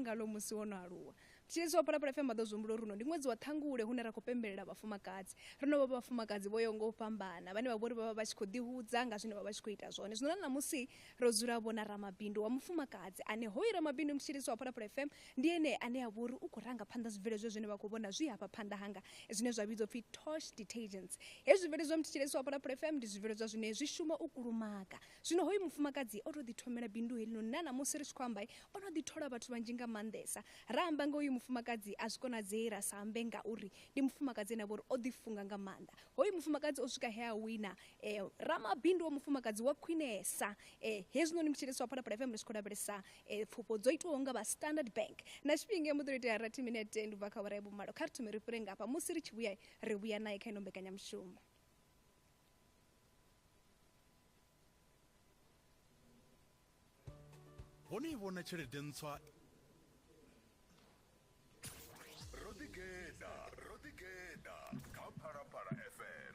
ngalo musi wono aluwa tshitshi wa Phalaphala FM ḓo zumbulo runo ndi ṅwedzi wa Ṱhangule hune ra khou pembelela vhafumakadzi rino vha vhafumakadzi vho yaho nga u fhambana vhane vha vhori vha vha tshi khou ḓihudza nga zwine vha vha tshi khou ita zwone zwino namusi ro dzula vhona ramabindu wa mufumakadzi ane hoyi ramabindu mutshitshi wa Phalaphala FM ndi ene ane a vhori u khou ranga phanḓa zwibveledzwa zwine vha khou vhona zwi hafha phanḓa hanga zwine zwa vhidzwa pfi Tosh detergents hezwi zwibveledzwa mutshitshi wa Phalaphala FM ndi zwibveledzwa zwine zwi shuma u kulumaga zwino hoyi mufumakadzi o to ḓi thomela bindu heḽino na namusi ri tshi khou amba o no ḓi thola vhathu vhanzhi nga maanḓesa ra amba nga hoyu mufumakadzi a zwikonadzei ra sa ambe ngauri ndi mufumakadzi ane a vhori o ḓifunga nga maanḓa hoyu mufumakadzi o swika he a wina ramabindu wa mufumakadzi wa khwinesa hezwinoni mutshitshi wa Phalaphala FM ri tshi khou lavhelesa pfufho dzo itiwaho nga vha Standard Bank na tshifhinga muḓo itea 30 minute ndi bva kha vhara vhumalo kha ri thome ri fhire ngafha musi ri tshi vhuya ri vhuya naye kha ino mbekanyamushumo. Hone bona tshelede ntswa Ridigeda kha Phalaphala FM.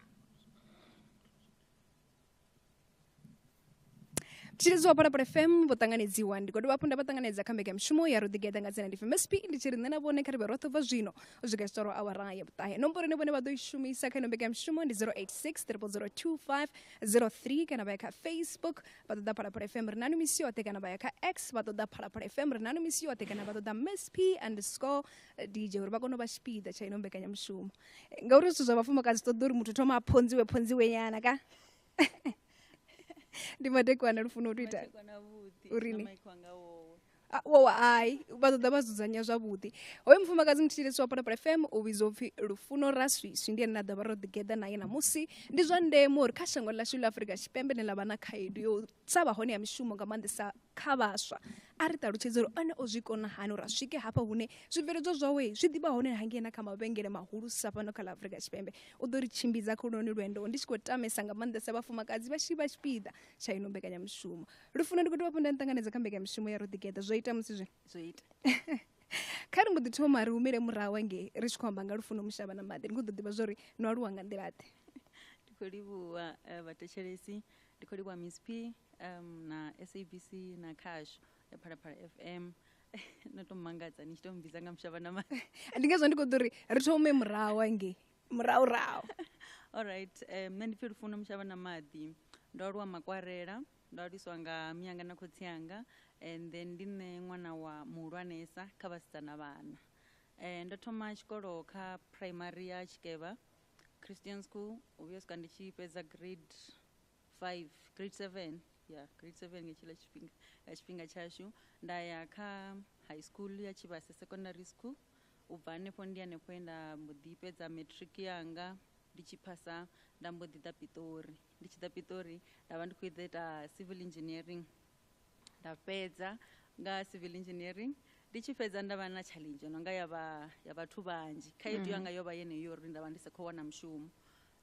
Mutshitshi wa Phalaphala FM vho ṱanganedziwa ndi khou vha ṱanganedza kha mbekanyamushumo ya Ridigeda nga dzina ndi MSP ndi tshi ri nṋe na vhone kha ri vhe roṱhe bva zwino u swika tshiṱoro awara ya vhuṱahe nomboro ine vhone vha ḓo i shumisa kha ino mbekanyamushumo ndi 086 0002503 kana vha ya kha Facebook vha ṱoḓa Phalaphala FM ri nanu misi yoṱhe kana vha ya kha X vha ṱoḓa Phalaphala FM ri nanu misi yoṱhe kana vha ṱoḓa MSP_DJ uri vha kone u vha tshipiḓa tsha ino mbekanyamushumo ngauri zwithu zwa vhafumakadzi ṱoḓa uri muthu thoma a phonziwe nyana ka ndi madekwana Lufuno Twitter urini wo ai vha ṱoḓa vha dzudzanya zwavhuḓi hoyu mufumakadzi mutshitshi wa Phalaphala FM u vhidzwa upfi Lufuno Reasoesoe ndi ene na ḓovha ro ḓigeḓa naye namusi ndi zwa ndeme uri kha shango ḽashu ḽa Afrika Tshipembe ne ḽa vha na khaedu yo sa vha hone ya mishumo nga maanḓesa kha vhaswa a ri ṱalutshedze uri ane o zwi kona hani uri a swike hafha hune zwibveledzwa zwawe zwi ḓivha hone hangei na kha mavhengele mahulusa fhano kha ḽa Afrika Tshipembe u ḓo ri tshimbidza kha lunoni lwendo ndi tshi khou tamesa nga maanḓesa vhafumakadzi vha tshi vha tshipiḓa tsha ino mbekanyamushumo Lufuno ndi khou tou vha nṱanganedza kha mbekanyamushumo ya Ridigeda zwo ita musi zwo ita kha ri mbo ḓi thoma ri humile murahu ngei ri tshi khou amba nga Lufuno Mushavha na maḓi ndi khou ḓo ḓivha zwa uri no aluwa nga nḓila ḓe ndi khou livhuwa vhathetshelesi ndi khou livhuwa Miss P na SABC na Khasho ya Phalaphala FM no to mangadza ni tshi to mbidza nga Mushavha na maḓi ndi ngazwo ndi khou ḓo ri ri thome murahu ngei murahu alright nṋe ndi pfi Lufuno Mushavha na maḓi ndo aluwa Makwarela ndo aluswa nga mianga na khotsi yanga and then ndi nṋe ṅwana wa muhulwanesa kha vhasidzana vhana ndo thoma tshikolo kha primary ya Tshikeva Christian School u vhuya swika ndi tshi fhedza grade 7 nga tshifhinga tshashu nda ya kha high school ya Tshivhase secondary school u bva hanefho ndi hanefho nda mbo ḓi fhedza matric yanga ndi tshi phasa nda mbo ḓi ḓa Piṱori ndi tshi ḓa Piṱori nda vha ndi khou ita civil engineering nda fhedza nga civil engineering ndi tshi fhedza nda vha na challenge no nga ya vhathu vhanzhi khaedu yanga yo vha yeneyo uri nda vha ndi sa khou wana mushumo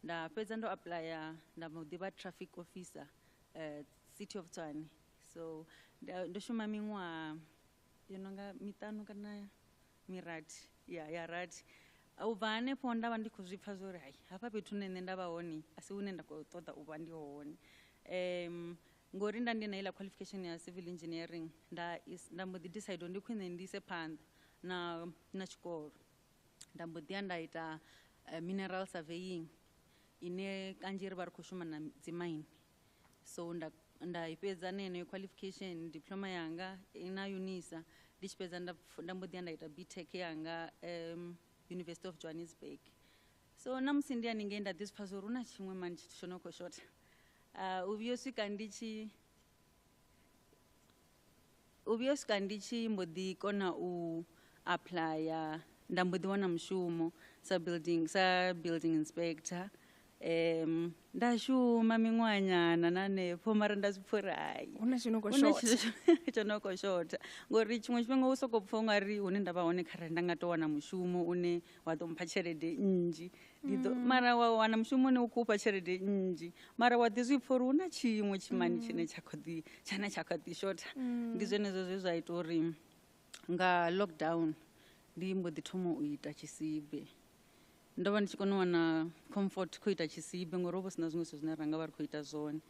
nda fhedza ndo applya nda mbo ḓi vha traffic officer City of Tshwane so ndo shuma miṅwaha yo no nga miṱanu kana mirathi ya rathi u bva hanefho nda vha ndi khou zwi pfha zwo uri hai hafha fhethu nṋe nda vha hone a si hune nda khou ṱoḓa u vha ndi hone ngori nda ndi na iḽa qualification ya civil engineering nda mbo ḓi decide ndi khwine ndi ise phanḓa na tshikolo nda mbo ḓi ya nda ita mineral surveying ine kanzhi ri vha ri khou shuma na dzimine so nda i fhedza na yeneyo qualification diploma yanga na UNISA ndi tshi fhedza nda mbo ḓi ya nda ita BTech yanga University of Johannesburg so namusi ndi haningei nda ḓi zwipfa zwo uri hu na tshiṅwe mani tshithu tsho no khou shotha u vhuya swika ndi tshi mbo ḓi kona u applya nda mbo ḓi wana mushumo sa building inspector nda shuma miṅwaha nyana na hanefho mara nda zwi pfha uri hai huna tsho no khou shotha ngori tshiṅwe tshifhinga u sokou pfha ungari hune nda vha hone kharali nda nga tou wana mushumo une wa ḓo mpha tshelede nnzhi mara wa wana mushumo une u khou fha tshelede nnzhi mara wa ḓi zwi pfha uri hu na tshiṅwe tshimani tshine tsha kha ḓi shotha ndi zwenezwo zwe zwa ita uri nga lockdown ndi mbo ḓi thoma u ita tshisibe ndo vha ndi tshi kona u wana comfort khou ita tshisibe ngori ho vha sina zwiṅwe zwithu zwine ra nga vha ri khou ita zwone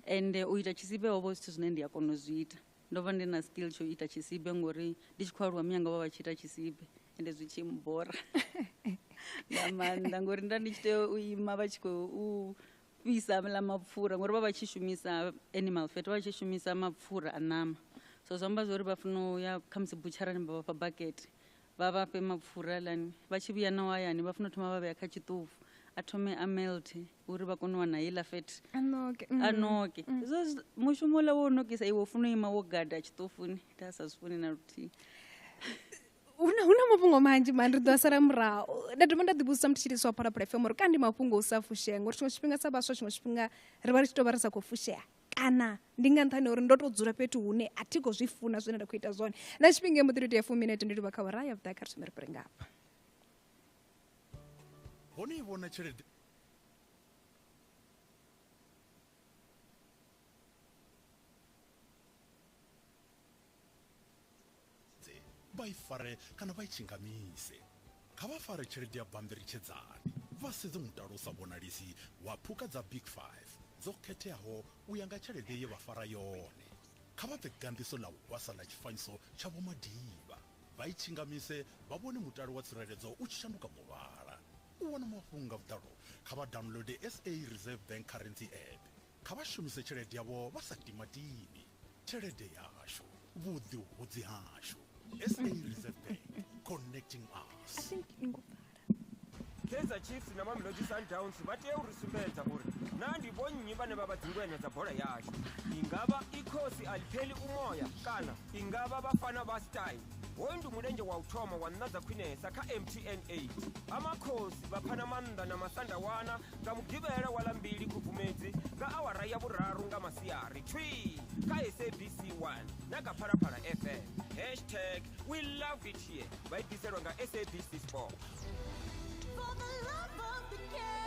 ende u ita tshisibe ho vha zwithu zwine ndi a kona u zwi ita ndo vha ndi na skill tsho ita tshisibe ngori ndi tshi khou aluwa miyanga vha tshi ita tshisibe ende zwi tshi mbora nga maanḓa ngori nda ndi tshi tea u ima vha tshi khou fhisa la mapfura ngori vha tshi shumisa animal fat vha tshi shumisa mapfura a ṋama so zwi amba zwori vha funa u ya kha musi butsharani vha vha fha bucket vha vha fhe mapfura lani vha tshi vhuya na hayani vha funa u thoma vha vhea kha tshiṱofu a thome a melt uri vha kone u wana heiḽa fat a noke mushumo ula wo nokisa iwe funa u ima wo gada tshiṱofuni nda sa zwi funi na luthihi huna mafhungo manzhi mani ri ḓo a sala murahu nda doma nda ḓivhudzisa mutshitshisi wa Phalaphala FM uri kandi mafhungo u sa fushea ngori tshiṅwe tshifhinga sa vhaswa tshiṅwe tshifhinga ri vha ri tshi tou vha ri sa khou fushea kana ndi nga nṱhani uri ndo tou dzula fhethu hune a thi khou zwi funa zwine nda khou ita zwone na tshifhinga mbo 30 ya 10 minute ndi livha kha vha raya vhuḓa kha ri shumere pere ngapa hone i vhona tshelede vha i fare kana vha i tshingamiise kha vha fare tshelede ya bambiritshedzani vha sedze mutalo u sa vhonalisi wa phukha dza big 5 dzo khetheaho u ya nga tshelede ye vha fara yone kha vha bve ganḓiso ḽa u wasa ḽa tshifanyiso tsha vho Madiba vha i tshingamise vha vhone mutalo wa tsireledzo u tshi shanduka muvhala u wana mafhungo a vhuḓalo kha vha downloade SA Reserve Bank Currency app kha vha shumise tshelede yavho vha sa timatimi tshelede yashu vhuḓi hashu SA Reserve Bank connecting us. Kaizer Chiefs na Mamelodi Sundowns vha tea u ri sumbedza uri na ndi vhonnyi vhane vha vha dzingwenya dza bola yashu ingavha ikhosi alipheli umoya kana ingavha vafana ba style hoyu ndi mulenzhe wa u thoma wa nna dza khwinesa kha MTN 8 amakhosi vhaphana maanḓa na masandawana nga mugivhela wa ḽambili khubvumedzi nga awara ya vhuraru nga masiari twi kha SABC 1 na kha Phalaphala FM #we love it here vha itiselwa nga SABC Sport. For the love of the game.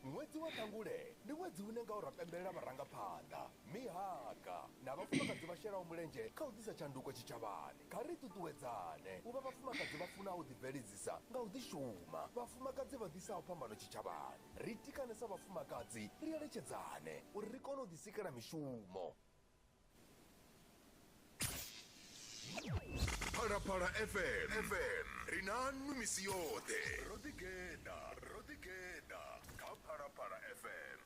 Ṅwedzi wa ṱhangule ndi ṅwedzi une nga u rapembelela vharangaphanḓa mihanga na vhafumakadzi vha shelaho mulenzhe kha u ḓisa tshanduko tshitshavhani kha ri ṱuṱuwedzane u vha vhafumakadzi vha funaho u ḓibveledzisa nga u ḓishuma vhafumakadzi vha ḓisaho phambano tshitshavhani ri tikane sa vhafumakadzi ri eletshedzane uri ri kone u ḓisikela mishumo. Phalaphala FM rinanu misi yote Ridigeda kha Phalaphala FM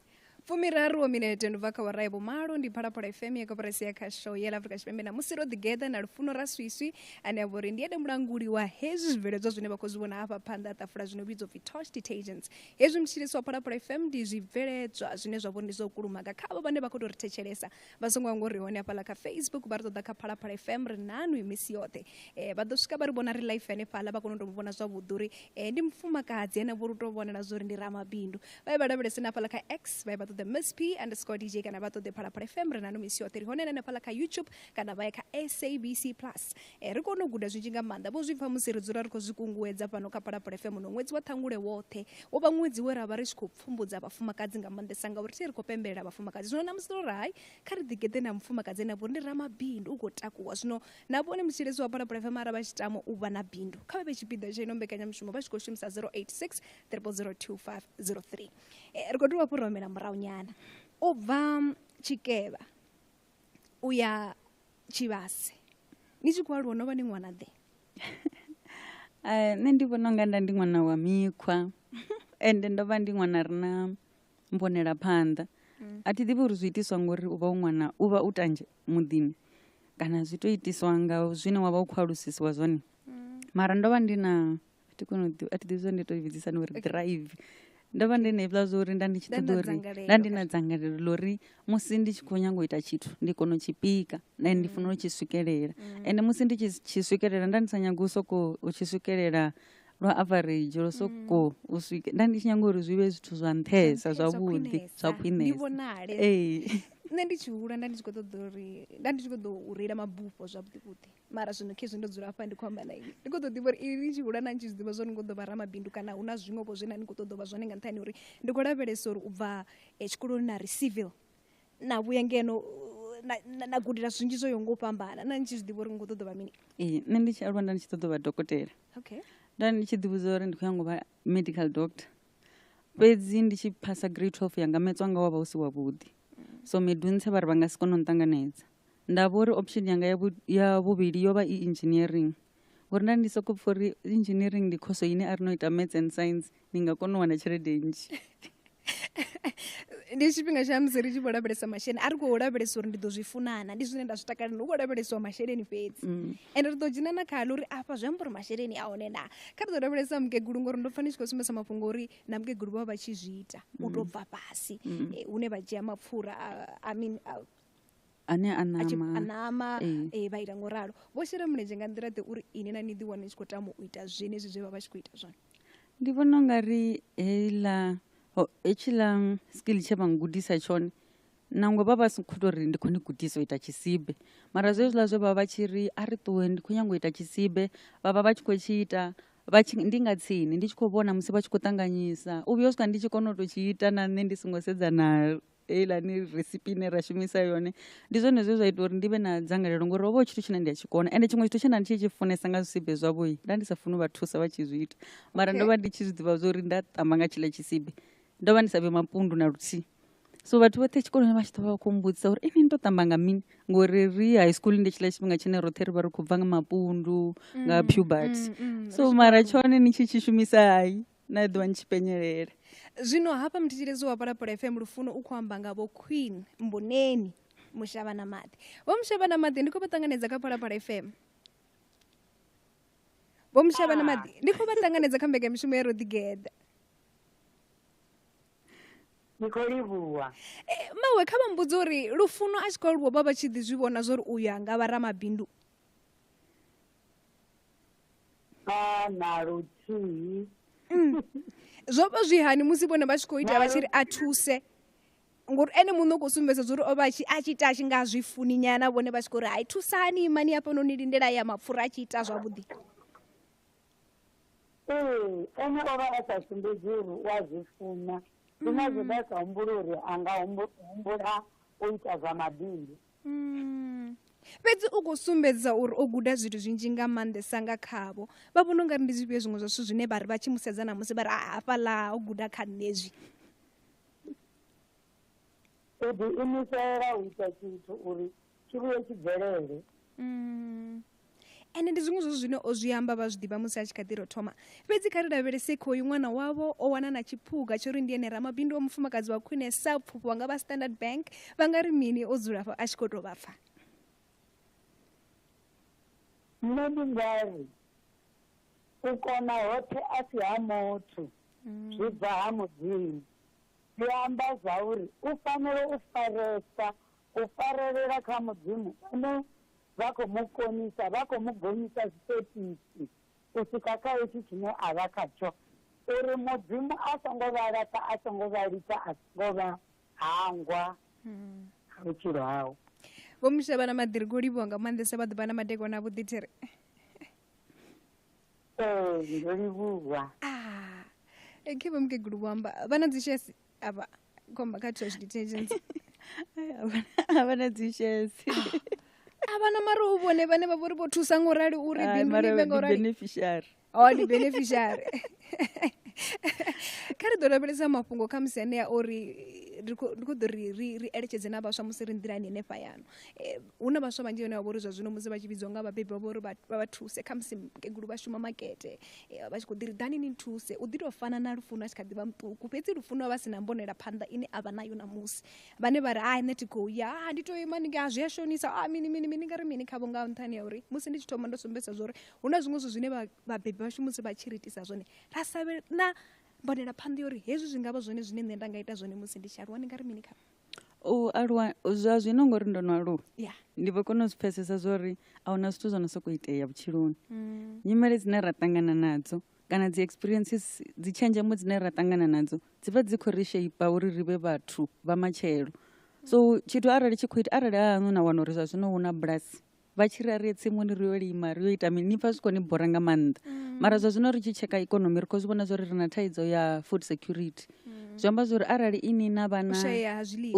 13 minete ndubva kha warai vhumalo ndi Phalaphala FM ya koporasi ya kha show ya Afrika Tshipembe na Namusi Ridigeda na Lufuno Reasoesoe ane a vhori ndi ene mulanguli wa hezwi zwibveledzwa zwine vha khou zwi vhona hafha phanḓa ha ṱafula zwino vhidzwa upfi Touch Detergents. Hezwi mutshilisi wa Phalaphala FM ndi zwibveledzwa zwine zwa vhori ndi zwo kulumaga kha avho vhane vha khou tou ri thetshelesa vha songo nga uri hone hafhaḽa kha Facebook vha ri ṱoḓa kha Phalaphala FM ri nanu misi yoṱhe vha ḓo swika vha ri vhona ri live hanefhaḽa vha kona u tou vhona zwavhuḓi uri ndi mufumakadzi ane vho ri tou vhonela zwo ri ndi ramabindu vha vha lavhelese na hafhaḽa kha X vha ṱoḓa Miss P_DJ kana vha ṱoḓe Phalaphala FM ri nanu misi yoṱhe ri hone hanefhaḽa kha YouTube kana vha ya kha SABC Plus ri kone u guda zwinzhi nga maanḓa vho zwi pfha musi ri dzula ri khou zwi kunguwedza fhano kha Phalaphala FM no ṅwedzi wa ṱhangule woṱhe wo vha ṅwedzi we ra vha ri tshi khou pfumbudza vhafumakadzi nga maanḓesa ngauri ri khou pembelela vhafumakadzi zwino namusi ro rai kha ri ḓigede na mufumakadzi ane vho ndi ramabindu u khou takuwa zwino na vhone mutshilesi wa Phalaphala FM ara vha tshi tamo u vha na bindu kha vha vhe tshipiḓa tsha ino mbekanyamushumo vha tshi khou shumisa 086 0002503 ri khou tou vhapuromela murahu nyana u bva Tshikevha u ya Tshivhase ni tshi khou aluwa no vha ni ṅwana ḓe nṋe ndi vhona unga nda ndi ṅwana wa mikhwa ende ndo vha ndi ṅwana ri na mbonela phanḓa a thi ḓivhi uri zwi itiswa ngori u vha u ṅwana u vha u tanzhe muḓini kana zwi to itiswa nga zwine wa vha u khou alusisiwa zwone mara ndo vha ndi na a thi ḓivhi zwo ndi to vhidzisa ni uri drive ndo vha ndi na hezwiḽa zwo uri nda ndi tshi ṱoḓa uri nda ndi na dzangalelo ḽo uri musi ndi tshi khou nyanga u ita tshithu ndi kona u tshi pika na ndi funa u tshi swikelela ende musi ndi tshi swikelela nda ndi sa nyaga u sokou u tshi swikelela lwa average lwo sokou u swike nda ndi tshi nyanga uri zwi vhe zwithu zwa nṱhesa zwavhuḓi zwa khwinesa nṋe ndi tshi hula nda ndi tshi khou ṱoḓa uri nda ndi tshi khou ḓo u reila mabufho zwavhuḓi mara zwino khezwi ndo dzula hafha ndi khou amba na ini ndi khou ḓo ḓivha uri ili tshi hula na ndi tshi zwi ḓivha zwone ni khou ḓo vha ramabindu kana hu na zwiṅwevho zwine ni khou ṱoḓa u vha zwone nga nṱhani uri ndi khou lavhelesa uri u bva tshikoloni na ri civil na vhuya ngeno na gudela zwinzhi zwo yaho nga u fhambana na ndi tshi zwi ḓivha uri ni khou ṱoḓa u vha mini nṋe ndi tshi aluwa nda ndi tshi ṱoḓa u vha dokotela nda ndi tshi ḓivhudza uri ndi khou nyanga u vha medical doctor fhedzi ndi tshi phasa grade 12 yanga metswa nga wa vha u si wavhuḓi so meduntshe vha ri vha nga si kone u nṱanganedza. Nda vha uri option yanga ya vhuvhili yo vha i engineering, ngori nda ndi soko pfha uri engineering ndi khoso ine a ri no ita maths and science ni nga kona u wana tshelede nnzhi. Ndi tshifhinga tsha musi ri tshi vho lavhelesa masheleni a ri khou lavhelesa uri ndi ḓo zwi funana, ndi zwine nda zwi takalela, hu khou lavhelesiwa masheleni fhedzi. Ende ri ḓo dzhena na khaḽo uri afha zwi amba uri masheleni a hone na. Kha ri ḓo lavhelesa mukegulu ngori ndo pfha ndi tshi khou sumbedza mafhungo uri na mukegulu vha vha tshi zwi ita u tou bva fhasi hune vha dzhia mapfura ane a nama vha ita ngoralo. Vho shela mulenzhe nga nḓila ḓe uri ini na ni ḓi wana ni tshi khou tama u ita zwenezwi zwe vha vha tshi khou ita zwone? Ndi vhona u nga ri hetshiḽa skill tshe vha ngudisa tshone nangwe vha vha si khou tou ri ndi khou ni gudisa u ita tshisibe, mara zwezwiḽa zwe vha vha tshi ri a ri ṱuwe ndi khou nyanga u ita tshisibe vha vha vha tshi khou tshi ita ndi nga tsini ndi tshi khou vhona musi vha tshi khou ṱanganyisa u vhuya u swika ndi tshi kona u tou tshi ita na nṋe ndi songo sedza na heiḽani recipe ine ra shumisa yone. Ndi zwone zwe zwa ita uri ndi vhe na dzangalelo ngori ho vha hu tshithu tshine ndi a tshi kona, ende tshiṅwe tshithu tshe nda ndi tshi funesa nga zwisibe zwavho nda ndi sa funi u vha thusa vha tshi zwi ita, mara ndo vha ndi tshi zwi ḓivha zwa uri nda tamba nga tshiḽa tshisibe ndo vha ndi sa vhe mapundu na luthihi. So vhathu vhoṱhe tshikoloni vha tshi ḓo vha vha khou mbudzisa uri ini ndo tamba nga mini, ngori ri high school ndi tshiḽa tshifhinga tshine roṱhe ri vha ri khou bva nga mapundu nga puberty. So mara tshone ni tshi shumisa hai na ḓuvha ni tshi penyelela. Zwino hafha mthetshelezi wa Phalaphala FM Lufuno u khou amba nga vho Queen Mboneni Mushavha na Maḓi. Vho Mushavha na Maḓi ndi khou vha ṱanganedza kha Phalaphala FM. Vho Mushavha na Maḓi ndi khou vha ṱanganedza kha mbekanyamushumo ya Ridigeda. Ndi khou livhuwa. Mawe kha vha mbudze uri Lufuno a tshi khou aluwa vha tshi ḓi zwi vhona zwa uri uyu anga vha ramabindu. Na luthihi. Zwo vha zwi hani musi vhone vha tshi khou ita vha tshi ri a thuse, ngori ene muṋe u khou sumbedza zwa uri o vha a tshi ita a tshi nga zwi funi nyana vhone vha tshi khou ri hai thusani imani hafha no ni lindela ya mapfura a tshi ita zwavhuḓi. Ene o vha a sa sumbedzi uri u a zwi funa, ndi na zwe nda sa humbula uri a nga humbula u ita zwa mabindu. Fhedzi u khou sumbedza uri o guda zwithu zwinzhi nga maanḓesa nga khavho, vha vhona u nga ri ndi zwifhio zwiṅwe zwa zwithu zwine vha ri vha tshi mu sedza namusi vha ri hafhaḽa o guda kha nṋe zwi. U ḓiimisela u ita tshithu uri tshi vhuye tshi bvelele. Ende ndi zwiṅwe zwithu zwine o zwi amba vha zwi ḓivha musi a tshi kha ḓi ro thoma. Fhedzi kha ri lavhelese khoyu ṅwana wavho o wana na tshiphuga tsho ri ndi ene ramabindu wa mufumakadzi wa khwinesa Pfufho wanga vha Standard Bank, vha nga ri mini o dzula afha a tshi khou tou vha pfa. Nṋe ndi nga ri u kona hoṱhe a si ha muthu zwi bva ha Mudzimu. Zwi amba zwa uri u fanela u faresa u farelela kha Mudzimu ane vha khou mu konisa vha khou mu gonyisa zwitetisi u swika kha hetshi tshine a vha khatsho, uri Mudzimu a songo vha laṱa a songo vha lita a songo vha hangwa kha vhutshilo hawe. Vho Mushavha na Maḓi ri khou livhuwa nga maanḓesa vha ḓuvha na madekwana a vhuḓitere. Ndo livhuwa. Khe vha mukegulu vho amba vha na dzi shares avha khomba kha trash detergents. A vha na dzi shares. Avana mara u vhone vhane vha vho ri vho thusa ngorali uri bindu ḽi vhe ngorali. Beneficiary. Ndi beneficiary. Kha ri ḓo lavhelesa mafhungo kha musi ane a uri ri khou ḓo ri eletshedze na vhaswa musi ri nḓilani henefha yano. Hu na vhaswa vhanzhi vhane vha vho ri zwa zwino musi vha tshi vhidziwa nga vhabebi vha vho ri vha thuse kha musi mukegulu vha shuma makete vha tshi khou ḓi ri ḓani ni thuse u ḓi tou fana na Lufuno a tshi kha ḓi vha muṱuku. Fhedzi Lufuno vha si na mbonela phanḓa ine a vha nayo namusi, vhane vha ri nṋe thi khou ya ndi tou ima ndi nga zwi a shonisa mini nga ri mini khavho nga nṱhani ya uri musi ndi tshi thoma ndo sumbedza zwa uri hu na zwiṅwe zwithu zwine vhabebi vhashu musi vha tshi ri itisa zwone ra sa vhe na mbonela phanḓa ya uri hezwi zwi nga vha zwone zwine nṋe nda nga ita zwone musi ndi tshi aluwa ndi nga ri mini khavho. U aluwa zwa zwino ngori ndo no aluwa ndi vho kona u zwi pfesesa zwa uri a hu na zwithu zwo no sokou itea vhutshiloni. Nyimele dzine ra ṱangana nadzo kana dzi experiences dzi tshenzhemo dzine ra ṱangana nadzo dzi vha dzi khou ri sheipa uri ri vhe vhathu vha matshelo. So tshithu arali tshi khou ita arali hanu na wana uri zwa zwino hu na bulasi vha tshi ri a ri ye tsimuni ri yo lima ri yo ita mini ni pfha zwi khou ni bora nga maanḓa. Mara zwa zwino ri tshi tsheka ikonomi ri khou zwi vhona zwa uri ri na thaidzo ya food security. Zwi amba zwa uri arali ini na vha na u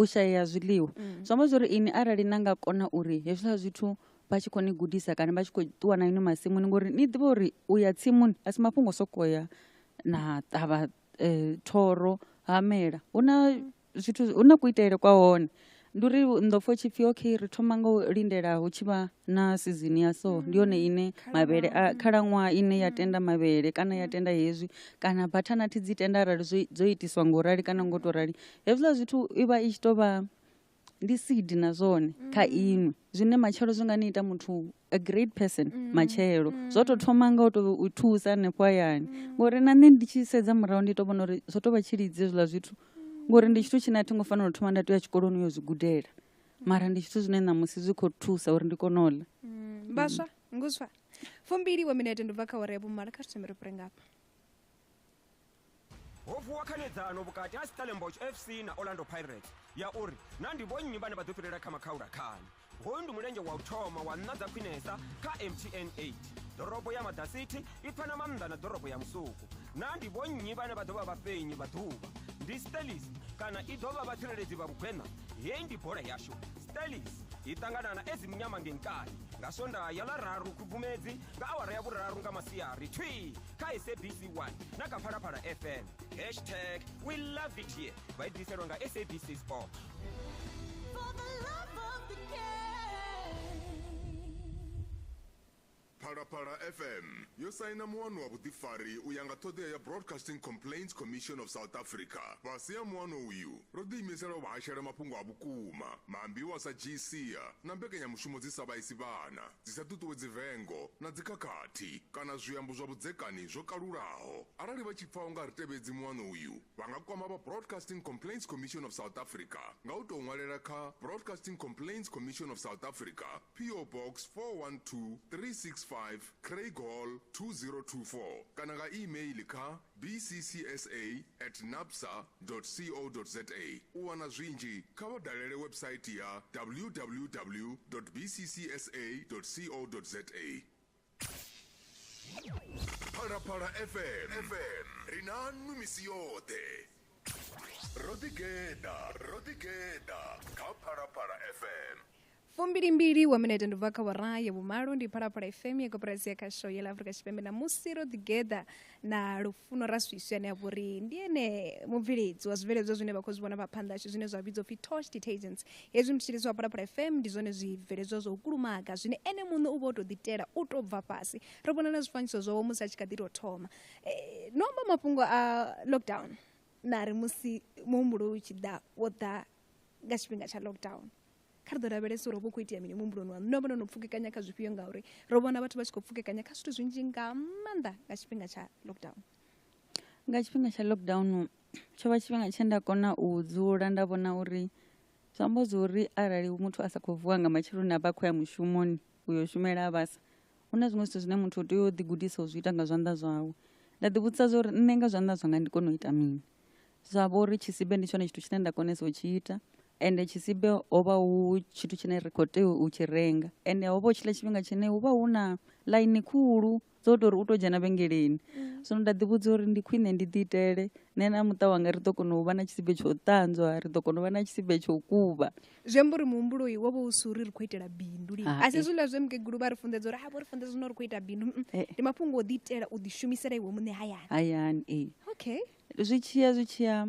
shaya ha zwiḽiwa zwi amba zwa uri ini arali na nga kona uri hezwiḽa zwithu vha tshi khou ni gudisa kana vha tshi khou ṱuwa na ini masimuni ngori ni ḓivha uri u ya tsimuni a si mafhungo sokou ya na ṱavha thoro ha mela hu na zwithu hu na kuitele kwa hone. ndi uri ndo pfha tshipfi okay ri thoma nga u lindela hu tshi vha na season ya so ndi yone ine mavhele khalaṅwaha ine ya tenda mavhele kana ya tenda hezwi kana butternut dzi tenda arali dzo itiswa ngo rali kana ngo to rali hezwiḽa zwithu i vha i tshi tou vha ndi seed na zwone kha iṅwe zwine matshelo zwi nga ni ita muthu a great person matshelo zwo to thoma nga u to thusa hanefho hayani ngori na nṋe ndi tshi sedza murahu ndi to vhona uri zwo to vha tshilidzi hezwiḽa zwithu ngori ndi tshithu tshine a thi ngo fanela u thoma nda tou ya tshikoloni yo zwi gudela mara ndi tshithu zwine ṋamusi zwi khou thusa uri ndi kone u ḽa vhaswa nguswa 2 minete ndo bva kha uri ya vhumalo kha zwithombe ri fhure ngapha ho vuwa khanedzano vhukati ha Stellenbosch FC na Orlando Pirates ya uri na ndi vhonnyi vhane vha ḓo fhirela kha makhaula khani hoyu ndi mulenzhe wa u thoma wa nna dza khwinesa kha MTN 8 ḓorobo ya Madasiti i pfana maanḓa na ḓorobo ya Musuku na ndi vhonnyi vhane vha ḓo vha vhafenyi vha ḓuvha ndi Stelis kana i ḓo vha vhatsireledzi vha vhugwena heyi ndi bola yashu Stelis i ṱangana na ezimnyama ngenkani nga sondaha ya ḽararu khubvumedzi nga awara ya vhuraru nga masiari thwi kha SABC 1 na kha Phalaphala FM #we love it here vha i ḓiselwa nga SABC Sport For the love of the game. Phalaphala FM yo saina muwano wa vhuḓifari u ya nga ṱhoḓea ya Broadcasting Complaints Commission of South Africa. Fhasi ya muwano uyu ro ḓiimisela u vhashela mafhungo a vhukuma maambiwa sa GCA na mbekanyamushumo dzi sa vhaisi vhana dzi sa ṱuṱuwedzi vengo na dzikhakhathi kana zwiambo zwa vhudzekani zwo kalulaho. Arali vha tshi pfa u nga ri tevhedzi muwano uyu vha nga kwama vha Broadcasting Complaints Commission of South Africa nga u tou ṅwalela kha Broadcasting Complaints Commission of South Africa PO Box 412365 Craig Hall 2024 kana nga email kha bccsa@napsa.co.za. u wana zwinzhi kha vha dalele website ya www.bccsa.co.za. Phalaphala FM rinanu misi yote Ridigeda kha Phalaphala FM 2 wa minete ndo bva kha ora ya vhumalo ndi Phalaphala FM ya koporasi ya khasho ya Afrika Tshipembe Namusi Ridigeda na Lufuno Reasoesoe ane a vhori ndi ene mubveledzi wa zwibveledzwa zwine vha khou zwi vhona vha phanḓa hashu zwine zwa vhidzwa upfhi Torch Detergents. Hezwi mutshilisi wa Phalaphala FM ndi zwone zwibveledzwa zwa u kulumaga zwine ene muṋe u vha o tou ḓitela u tou bva fhasi ro vhona na zwifanyiso zwawo musi a tshi kha ḓi tou thoma nomba mafhungo a lockdown na ri musi muhumbulo u tshi ḓa wo ḓa nga tshifhinga tsha lockdown kha ri ḓo lavhelesa uri ho vha khou itea mini muhumbuloni waṋu no vhona no pfukekanya kha zwifhio ngauri ro vhona vhathu vha tshi khou pfukekanya kha zwithu zwinzhi nga maanḓa nga tshifhinga tsha lockdown. Nga tshifhinga tsha lockdown tsho vha tshifhinga tshe nda kona u dzula nda vhona uri zwi amba uri arali muthu a sa khou vuwa nga matsheloni a vha khou ya mushumoni uyo shumela a vhasa hu na zwiṅwe zwithu zwine muthu u tea u ḓigudisa u zwi ita nga zwanḓa zwawe. Nda ḓivhudzisa zwa uri nṋe nga zwanḓa zwanga ndi kone u ita mini zwa vha uri tshisibe ndi tshone tshithu tshine nda konesa u tshi ita ende tshisibe ho vha hu tshithu tshine ri khou tea u tshi renga ende ho vha hu tshila tshifhinga tshine hu vha hu na ḽaini khulu dzo tou ri u tou dzhena vhengeleni zwino nda ḓivhudza uri ndi khwine ndi ḓi itele nṋe na muṱa wanga ri ḓo kona u vha na tshisibe tsha u ṱanzwa ri ḓo kona u vha na tshisibe tsha u kuvha. Zwi amba uri muhumbulo uyu wo vha u si uri ri khou itela bindu lini a si zwiḽa zwe mukegulu vha ri funḓedza uri vho ri funḓedza zwino ri khou ita bindu ndi mafhungo o ḓi itela u ḓi shumisela iwe muṋe hayani. Okay zwi tshiya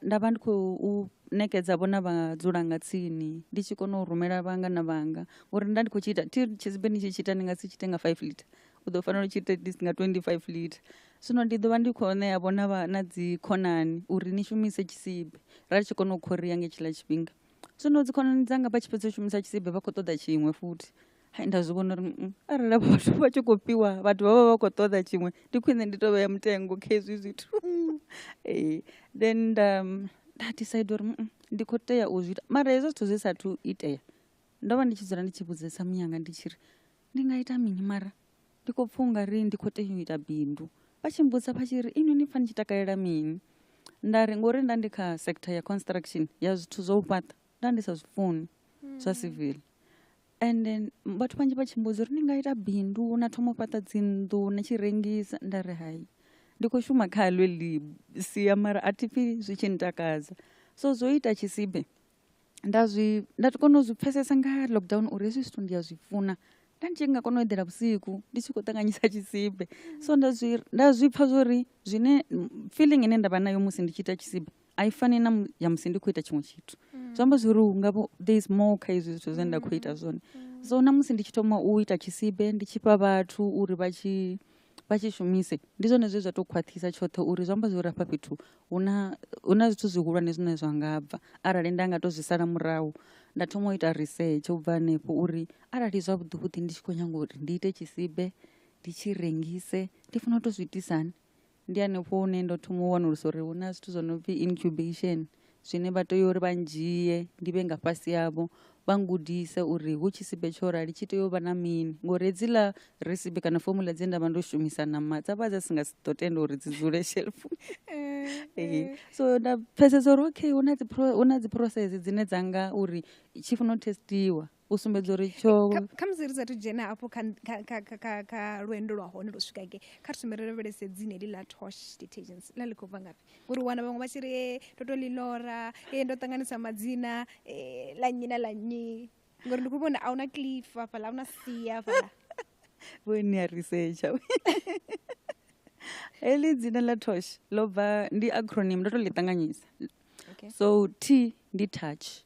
nda vha ndi khou nekedza vhona vha dzula nga tsini ndi tshi kona u rumela vhangana vhanga uri nda ndi khou tshi ita tshisibe ndi tshi tshi ita ndi nga si tshite nga 5 liter u ḓo fanela u tshi ita nga 25 liter zwino ndi ḓo vha ndi khou ṋea vhona na dzi khonani uri ni shumise tshisibe ra tshi kona u khoria nga tshiḽa tshifhinga zwino dzi khonani dzanga vha tshi fhedza u shumisa tshisibe vha khou ṱoḓa tshiṅwe futhi nda zwi vhona uri arali vhathu vha tshi khou fhiwa vhathu vha vha vha khou ṱoḓa tshiṅwe ndi khwine ndi tou vhea mutengo kha hezwi zwithu then nda decide uri ndi khou tea u zwi ita mara hezwo zwithu zwi sathu itea ndo vha ndi tshi dzula ndi tshi vhudzesa muyanga ndi tshi ri ndi nga ita mini mara ndi khou pfha ungari ndi khou tea u ita bindu vha tshi mmbudza vha tshi ri inwi ni pfha ni tshi takalela mini nda ri ngori nda ndi kha sector ya construction ya zwithu zwa u fhaṱa nda ndi sa zwi funi zwa civil and then vhathu vhanzhi vha tshi mbudza uri ni nga ita bindu na thoma u fhaṱa dzinnḓu na tshi rengisa nda ri hayi ndi khou shuma kha ḽo sia mara a thi pfhi zwi tshi ntakadza so zwo ita tshisibe nda kona u zwi pfesesa nga lockdown uri hezwi zwithu ndi ya zwi funa nda ndi tshi nga kona u eḓela vhusiku ndi tshi khou ṱanganyisa tshisibe so nda zwi pfha zwori zwine feeling ine nda vha nayo musi ndi tshi ita tshisibe ai fani na ya musi ndi khou ita tshiṅwe tshithu zwi amba zwori hu nga there is more kha izwi zwithu zwine nda khou ita zwone so na musi ndi tshi thoma u ita tshisibe ndi tshi fha vhathu uri vha tshi shumise ndi zwone zwe zwa tou khwaṱhisa tshoṱhe uri zwi amba zwori hafha fhethu hu na zwithu zwihulwane zwine zwa nga bva arali nda nga tou zwi sala murahu nda thoma u ita research u bva hanefho uri arali zwavhuḓi ndi tshi khou nyanga uri ndi ite tshisibe ndi tshi rengise ndi funa u tou zwi itisani ndi hanefho hune ndo thoma u wanulusa uri hu na zwithu zwo no pfhi incubation zwine vha tea uri vha ndzhie ndi vhe nga fhasi yavho vha ngudise uri hu tshisibe tsho rali tshi tea u vha na mini ngori hedziḽa recipe kana formula dze nda vha ndo shumisa nama dza vha dza si nga si ḓo tenda uri dzi dzule shelfu so nda pfesesa uri okay hu na dzi process dzine dza nga uri tshi funa u testiwa u sumbedza uri tsho kha musi ri sathu dzhena afho kha lwendo lwa hone lo swika ke kha ri sumbere lavhelese dzine ḽi tosh detergents ḽa ḽi khou bva ngafhi uri wana vhaṅwe vha tshi ri ndo to ḽi lora ndo ṱanganisa madzina ḽa nnyi na ḽa nnyi ngori ndi khou vhona a una cliff hafhaḽa a una sia hafhaḽa vhoni ya researcher heḽi dzina ḽa tosh ḽo bva ndi acronym ndo to ḽi ṱanganyisa so T ndi touch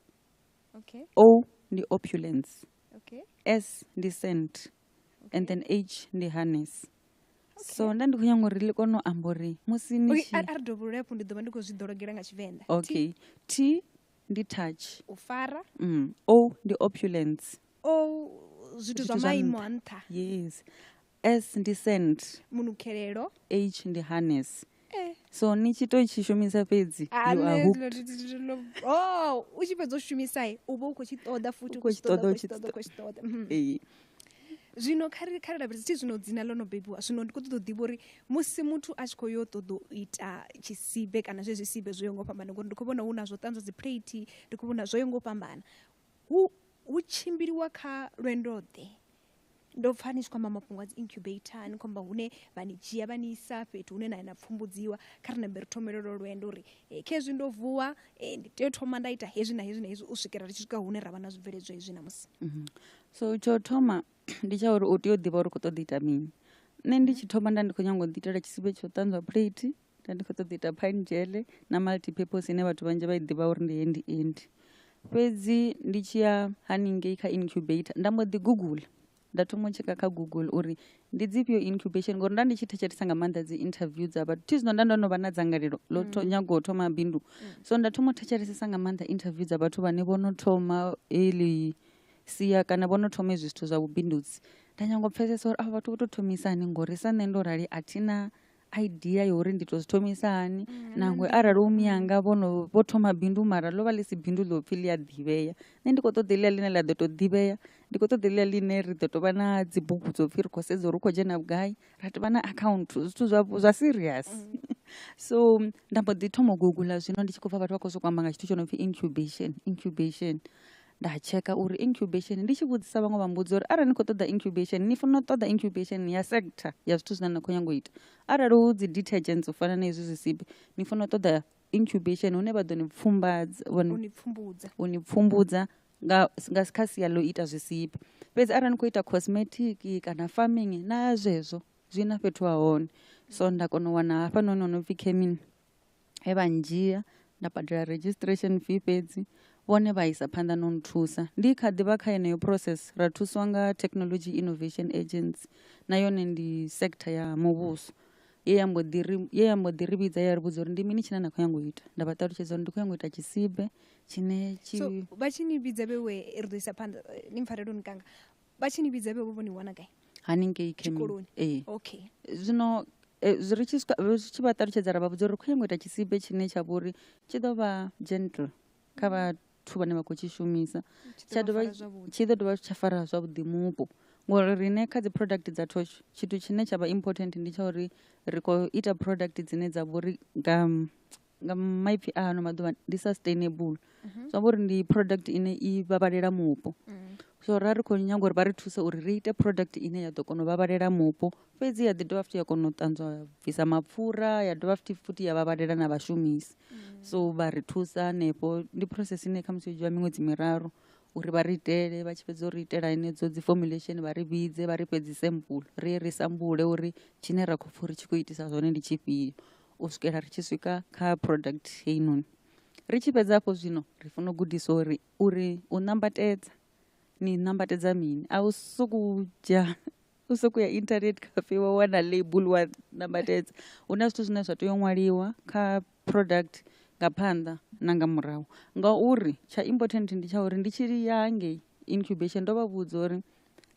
O ndi opulence S ndi scent and then H ndi harness so nda ndi khou nyanga uri ḽi kone u amba uri musi ni tshi ari dovholola hafho ndi ḓo vha ndi khou zwi ḓologela nga Tshivenḓa okay T ndi touch u fara O ndi opulence zwithu zwa maimo a nṱha yes S ndi scent munukhelelo H ndi harness so ni tshi to tshi shumisa fhedzi you are hooked u tshi fhedza u shumisa u vha u khou tshi ṱoḓa futhi u khou tshi ṱoḓa zwino kha ri lavhelesa zwino dzina ḽo no bebiwa zwino ndi khou ṱoḓa u ḓivha uri musi muthu a tshi khou yo ṱoḓa u ita tshisibe kana zwezwi sibe zwo yaho nga u fhambana ngori ndi khou vhona hu na zwo ṱanzwa dzi plate ndi khou vhona zwo yaho nga u fhambana hu tshimbiliwa kha lwendo ḓe ndo pfa ni tshi kwamba mafhungo a dzi incubator ni khomba hune vha ni dzhia vha ni isa fhethu hune na pfumbudziwa kha ri nambe ri thomele lo lwendo uri khezwi ndo vuwa ndi tea u thoma nda ita hezwi na hezwi na hezwi u swikela ri tshi swika hune ra vha na zwibveledzwa hezwi na musi so tsho thoma ndi tsha uri u tea u ḓivha uri u khou ṱoḓa ita mini nṋe ndi tshi thoma nda ndi khou nyanga u ḓi itela tshisibe tsho ṱanzwa plate nda ndi khou ṱoḓa ita pine gel na multipurpose ine vhathu vhanzhi vha i ḓivha uri ndi hendi endi fhedzi ndi tshi ya haningei kha incubator nda mbo ḓi google nda thoma u tsheka kha Google uri ndi dzifhio incubation ngori nda ndi tshi thetshelesa nga maanḓa dzi interview dza vhathu thi zwino nda ndo no vha na dzangalelo ḽo nyaga u thoma bindu so nda thoma u thetshelesa nga maanḓa interview dza vhathu vhane vho no thoma early sia kana vho no thoma izwi zwithu zwa vhubindudzi nda nyanga u pfesesa uri avha vhathu vho to thomisa hani ngori sa nṋe ndo rali a thina idea ya uri ndi to zwi thomisa hani nangwe arali u miyanga vho thoma bindu mara ḽo vha ḽi si bindu ḽo pfhi ḽi a ḓivhea nṋe ndi khou ṱoḓa ḽia ḽine ḽa ḓo to ḓivhea ndi khou ṱoḓa ḽia ḽine ri ḓo tovha na dzi bugu dzo pfhi ri khou sedza uri u khou dzhena vhugai ra tovha na account zwithu zwa serious so nda mbo ḓi thoma u google zwino ndi tshi khou pfa vhathu vha khou sokou amba nga tshithu tsho no pfhi incubation nda cheka uri incubation ndi tshi vhudzisa vhaṅwe vha mbudza uri arali ni khou ṱoḓa incubation ni funa u ṱoḓa incubation ya sector ya zwithu zwine na khou nyanga u ita arali hu dzi detergents u fana na hezwi zwisibe ni funa u ṱoḓa incubation hune vha ḓo ni pfumbudza nga kha sia ḽo ita zwisibe fhedzi arali ni khou ita cosmetic kana farming na zwezwo zwi na fhethu ha hone so nda kona u wana hafha noni no pfhi Kemin he vha ndzhia nda badela registration fee fhedzi vhone vha isa phanḓa no nthusa ndi kha ḓivha kha yeneyo process ra thuswa nga Technology Innovation Agency na yone ndi sector ya muvhuso ye ya mbo ḓi ri vhidza ya ri vhudza uri ndi mini tshine na khou nyanga u ita nda vha ṱalutshedza uri ndi khou nyanga u ita tshisibe tshine so vha tshi ni vhidza vhewe ri ḓo isa phanḓa ni mpfarelo ni kanga vha tshi ni vhidza vhewe vho ni wana gai haningei Kemin okay zwino zwi tshi vha ṱalutshedza ra vha vhudza uri ri khou nyanga u ita tshisibe tshine tsha vha uri tshi ḓo vha gentle kha vhathu vhane vha khou tshi shumisa tshi ḓo dovha tsha fara zwavhuḓi mupo ngori rine kha dzi product dza Tosh tshithu tshine tsha vha important ndi tsha uri ri khou ita product dzine dza vha uri nga maipfi a ano maḓuvha ndi sustainable zwa amba uri ndi product ine i vhavhalela mupo so ra ri khou nyanga uri vha ri thusa uri ri ite product ine ya ḓo kona u vhavhalela mupo fhedzi ya ḓi dovha futhi ya kona u ṱanzwa bvisa mapfura ya dovha futhi ya vhavhalela na vhashumisi so vha ri thusa hanefho ndi process ine kha musi yo dzhia miṅwedzi miraru uri vha ri itele vha tshi fhedza uri itela henedzo dzi formulation vha ri vhidze vha ri fhe dzi sample ri sambule uri tshine ra khou pfha uri tshi khou itisa zwone ndi tshifhio u swikela ri tshi swika kha product heinoni ri tshi fhedza hafho zwino ri funa u gudisa uri u nambatedza ni nambatedza mini a u sokou dzhia u sokou ya internet cafe wa wana label wa nambatedza hu na zwithu zwine zwa tea u ṅwaliwa kha product nga phanḓa na nga murahu ngauri tsha important ndi tsha uri ndi tshi ya hangei incubation ndo vha vhudza uri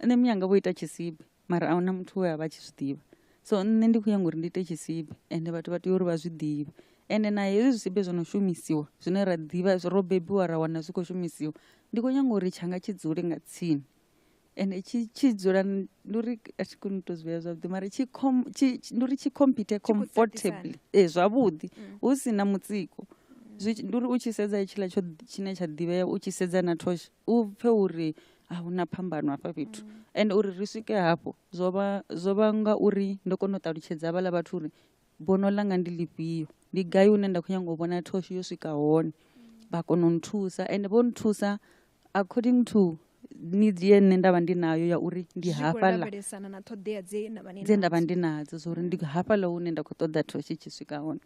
nṋe muyanga vho ita tshisibe mara ahuna muthu we a vha tshi zwi ḓivha so nṋe ndi khou nyanga uri ndi ite tshisibe ende vhathu vha tea uri vha zwi ḓivhe ende na hezwi zwisibe zwo no shumisiwa zwine ra ḓivha ro bebiwa ra wana zwi khou shumisiwa ndi khou nyanga uri tshanga tshi dzule nga tsini ende tshi dzula ndi uri a thi koni u tou zwi vhea zwavhuḓi mara ndi uri tshi compete comfortably zwavhuḓi hu si na mutsiko ndi uri u tshi sedza hetshiḽa tshine tsha ḓivhea u tshi sedza na thosh u pfe uri a hu na phambano hafha fhethu ende uri ri swike hafho zwo vha nga uri ndo kona u ṱalutshedza havhaḽa vhathu uri bono ḽanga ndi ḽifhio ndi gai hune nda khou nyanga u vhona thoshi yo swika hone vha kona u nthusa ende vho nthusa according to needs ye nṋe nda vha ndi nayo ya uri ndi hafhaḽa dze nda vha ndi nadzo zwo uri ndi hafhaḽa hune nda khou ṱoḓa thoshi tshi swika hone.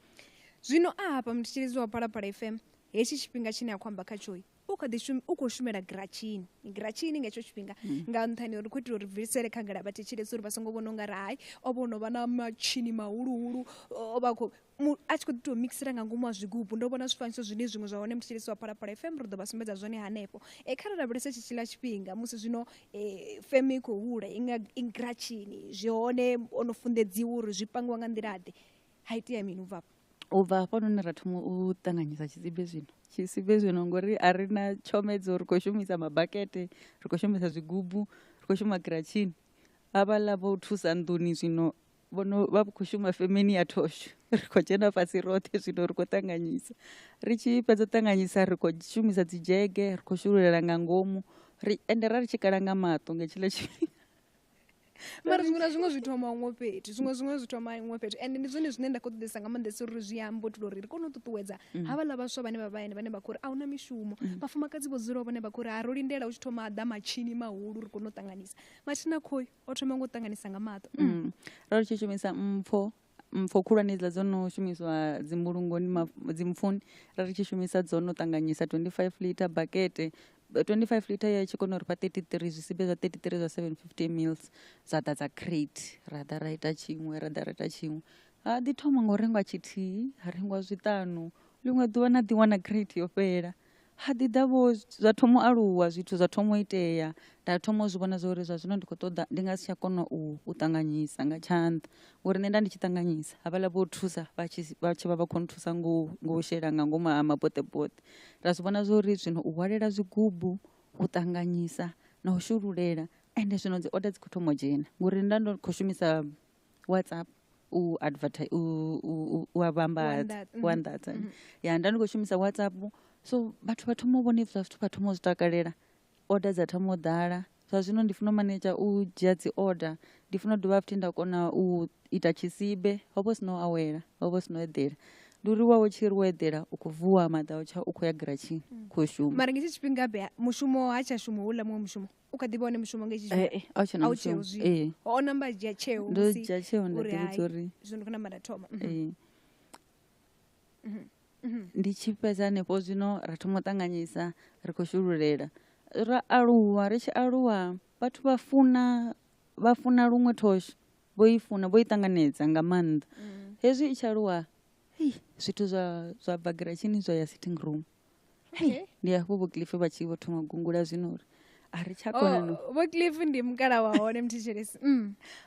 Zwino hafha mthetshelezi wa Phalaphala FM hetshi tshifhinga tshine a khou amba khatsho u khou shumela gratshini nga hetsho tshifhinga nga nṱhani uri khou itela uri bvisele khagala vhathetshelesi uri vha songo vhona u nga ri hai o vho no vha na matshini mahuluhulu a tshi khou ḓi tou mixela nga ngomu ha zwigubu ndo vhona zwifanyiso zwine zwiṅwe zwa hone mthetshelesi wa Phalaphala FM ri ḓo vha sumbedza zwone hanefho kha ra lavhelesa tshitzhila tshifhinga musi zwino feme i khou hula i gratshini zwi hone o no funḓedziwa uri zwi pangiwa nga nḓila ḓe ha itea mini u bva hafha none ra thoma u ṱanganyisa tshisibe zwino ngori a ri na tshomedzo ri khou shumisa mabakete ri khou shumisa zwigubu ri khou shuma gratshini havhaḽa vho thusa nḓuni zwino vha khou shuma femeni ya thosho ri khou dzhena fhasi roṱhe zwino ri khou ṱanganyisa ri tshi fhedza u ṱanganyisa ri khou shumisa dzi dzhege ri khou shululela nga ngomu ende ra ri tshi kala nga maṱo nga tshiḽa tshifhinga mara zwiṅwe na zwiṅwe zwi thoma huṅwe fhethu zwi thoma huṅwe fhethu ende ndi zwone zwine nda khou ṱoḓesa nga maanḓesa uri zwi ambe u uri ri kone u ṱuṱuwedza havhaḽa vhaswa vhane vha vhaene vhane vha khou uri a hu na mishumo vhafumakadzi vho dzulaho vhane vha khou uri a ro lindela u tshi thoma a ḓa matshini mahulu ri kone u ṱanganisa matshini a khoi o thoma nga u ṱanganisa nga maṱo ra ri tshi shumisa mpfo khulwane idziḽa dzo no shumiswa dzimbulungoni dzimfuni ra ri tshi shumisa dzo no ṱanganyisa 25 liter bakete 25 liter ya tshi kona uri fha 33 zwisibe zwa 33 zwa 750 mils zwa ḓa dza crate ra ḓa ra ita tshiṅwe ha ḓi thoma nga u rengwa tshithihi ha rengwa zwiṱanu ḽiṅwe ḓuvha na ḓi wana crate yo fhela ha ḓi ḓa vho zwa thoma u aluwa zwithu zwa thoma u itea nda thoma u zwi vhona zwa uri zwa zwino ndi khou ṱoḓa ndi nga si tsha kona u ṱanganyisa nga tshanḓa ngori nṋe nda ndi tshi ṱanganyisa havhaḽa vho thusa vha tshi vha vha khou nthusa ngo u shela nga ngomu ha maboṱeboṱe nda zwi vhona zwa uri zwino u hwalela zwigubu u ṱanganyisa na u shululela ende zwino dzi order dzi khou thoma u dzhena ngori nda ndo khou shumisa WhatsApp u anḓadza ya nda ndi khou shumisa WhatsApp so vhathu vha thoma u vhona zwa zwithu vha thoma u zwi takalela order dza thoma u ḓala zwa zwino ndi funa u maneja u dzhia dzi order ndi funa u dovha futhi nda kona u ita tshisibe ho vha sino awela ho vha sino eḓela ndi uri wawe tshi ri wo eḓela u khou vuwa maḓao tsha u khou ya gratshini khou shuma mara nga hetsho tshifhinga mushumo ha tsha shuma houḽa muṅwe mushumo u kha ḓivha hone mushumo nga hetsho a u tshena mushumo o namba dzhia tsheo ndo dzhia tsheo nda ḓivhudza uri zwino kana mara thoma ndi tshi fhedza hanefho zwino ra thoma u ṱanganyisa ri khou shululela ra aluwa ri tshi aluwa vhathu vha funa luṅwe thosho vho i funa vho i ṱanganedza nga maanḓa hezwi i tshi aluwa zwithu zwa bva gratshini zwa ya sitting room ndi hafho vho Cliff vha tshi vho thoma gungula zwino uri a ri tsha kona vho Cliff ndi mukala wa hone mthetshelesi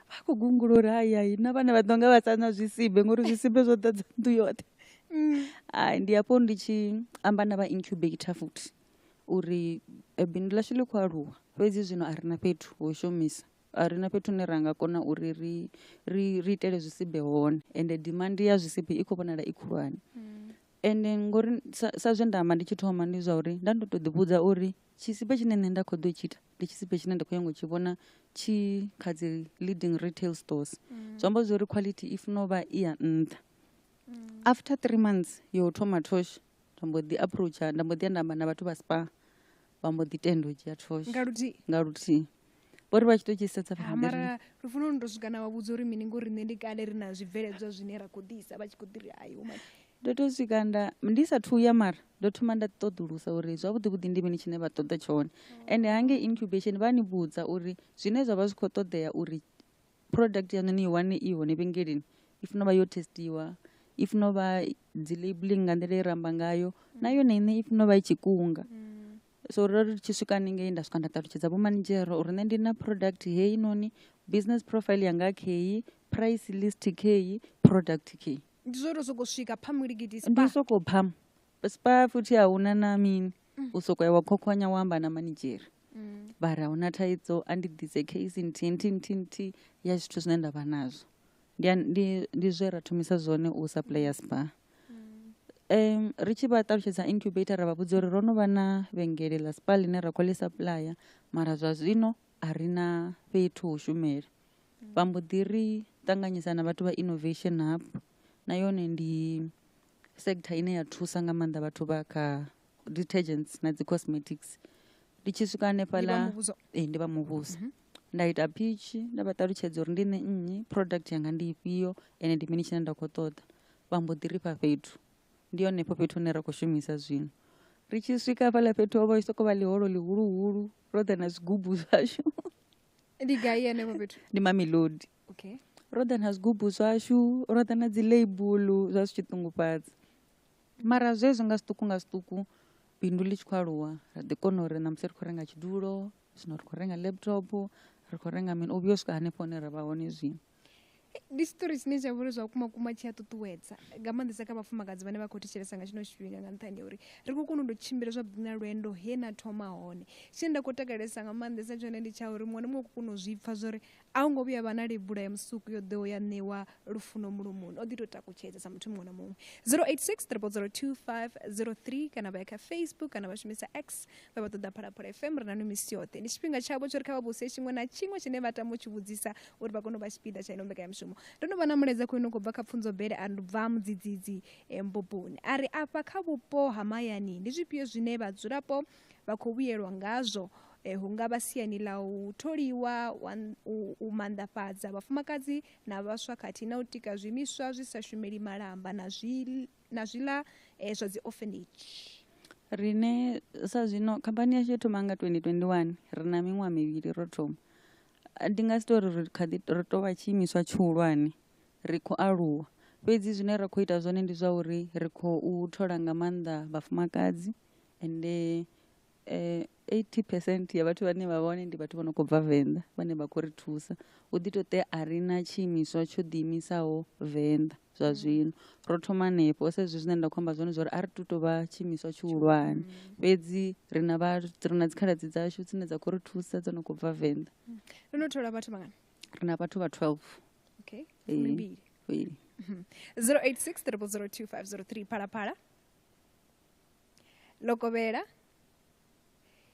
vha khou gungula uri hayi na vhana vha ḓo nga vha sana zwisibe ngori zwisibe zwo ḓadza nnḓu yoṱhe ndi hafho ndi tshi amba na vha incubator futhi uri bindu ḽashu ḽi khou aluwa fhedzi zwino a ri na fhethu ho shumisa a ri na fhethu hune ra nga kona uri ri itele zwisibe hone ende demand ya zwisibe i khou vhonala i khulwane ende ngori sa zwe nda amba ndi tshi thoma ndi zwa uri nda ndo tou ḓivhudza uri tshisibe tshine nṋe nda khou ḓo tshi ita ndi tshisibe tshine nda khou nyanga u tshi vhona tshi kha dzi leading retail stores zwi amba zwa uri quality i funa u vha i ya nṱha after 3 months yo thoma thosho nda mbo ḓi approacha nda mbo ḓi ya nda amba na vhathu vha spa vha mbo ḓi tenda u dzhia thosho nga luthihi vhori vha tshi tou tshisedza mara Lufuno ndo swika na vha vhudza uri mini ngori nṋe ndi kale ri na zwibveledzwa zwine ra khou ḓisa vha tshi khou ḓiri hayi ndo to swika ndi sathu ya mara ndo thoma nda ṱoḓulusa uri zwavhuḓi vhuḓi ndi mini tshine vha ṱoḓa tshone ende hange incubation vha ni vhudza uri zwine zwa vha zwi khou ṱoḓea uri product yaṋu ni i wane i hone vhengeleni i funa vha yo testiwa i funa vha dzi labeling nga nḓila i ramba ngayo na yone ine i funa vha i tshi kunga so ri tshi swika haningei nda swika nda ṱalutshedza vho manedzhera uri nṋe ndi na product heyi noni business profile yanga kheyi price list kheyi product kheyi ndi zwo ro sokou swika phamuligidi ndi spa sokou pham spa futhi a huna na mini u sokou ya wa khokhwanya wa amba na manedzheri vha ri a huna thaidzo a ndi ḓise case nthihi ya zwithu zwine nda vha nazwo ndi zwe ra thomisa zwone u supplya spa ri tshi vha ṱalutshedza incubator ra vha vhudza uri ro no vha na vhengele ḽa spa ḽine ra khou ḽi supplya mara zwa zwino a ri na fhethu u shumela vha mbo ḓi ri ṱanganyisa na vhathu vha innovation hub na yone ndi sector ine ya thusa nga maanḓa vhathu vha kha detergents na dzi cosmetics ndi tshi swika hanefhaḽa ndi vha muvhuso nda ita pitch nda vha ṱalutshedza uri ndi nṋe nnyi product yanga ndi ifhio ene ndi mini tshine nda khou ṱoḓa vha mbo ḓi ri fha fhethu ndi honefho fhethu hune ra khou shumisa zwino ri tshi swika hafhaḽa fhethu ho vha tshi sokou vha ḽiholo ḽihuluhulu ro ḓa na zwigubu zwashu ndi gai henefho fhethu ndi mamelodi okay ro ḓa na zwigubu zwashu ro ḓa na dzi label zwa zwi tshi ṱungufhadza mara zwezwo nga zwiṱuku bindu ḽi tshi khou aluwa ra ḓi kona uri namusi ri khou renga tshidulo zwino ri khou renga laptop ri khou renga mini u vhuya u swika hanefho hune ra vha hone zwino ndi story dzine dza vhori zwa kuma tshi a ṱuṱuwedza nga maanḓesa kha vhafumakadzi vhane vha khou thetshelesa nga tshino tshifhinga nga nṱhani ya uri ri khou kona u tou tshimbila zwavhuḓi na lwendo he na thoma hone tshine nda khou takalesa nga maanḓesa tshone ndi tsha uri muṅwe na muṅwe u khou kona u zwi pfha zwa uri a u ngo vhuya vha na lebula ya musuku yo ḓeho ya ṋewa lufuno mulomoni o ḓi tou takutshedza sa muthu muṅwe na muṅwe 086 kana vha ya kha Facebook kana vha shumisa X vha vha ṱoḓa Phalaphala FM ri na no misi yoṱhe ndi tshifhinga tshavho tsho ri kha vha vhuse tshiṅwe na tshiṅwe tshine vha tama u tshi vhudzisa uri vha kone u vha tshipiḓa tsha ino mbekanyamushumo ndo no vha na muleza khou ino khou bva kha Pfunzo Bele a bva mudzidzidzi mboboni a ri afha kha vhupo ha mahayani ndi zwifhio zwine vhadzulapo vha khou vhuyelwa ngazwo hu nga vha siani ḽa u tholiwa u manḓafhadza vhafumakadzi na vhaswa khathihi na u tika zwiimiswa zwi sa shumeli malamba na zwiḽa zwa dzi orphanage rine sa zwino khamphani yashu yo thoma nga 2021 ri na miṅwaha mivhili ro thoma ndi nga si tori ri tou vha tshiimiswa tshihulwane ri khou aluwa fhedzi zwine ra khou ita zwone ndi zwa uri ri khou thola nga maanḓa vhafumakadzi ende 80% ya vhathu vhane vha vhone ndi vhathu vho no khou bva Venḓa vhane vha khou ri thusa u ḓi tou tea a ri na tshiimiswa tsho ḓiimisaho Venḓa zwa zwino ro thoma hanefho sa izwi zwine nda khou amba zwone zwa uri a ri tu tou vha tshiimiswa tshihulwane fhedzi ri na dzi khaladzi dzashu dzine dza khou ri thusa dzo no khou bva Venḓa ro no thola vhathu vhangana ri na vhathu vha 12 okay 086 Phalaphala Lokovhela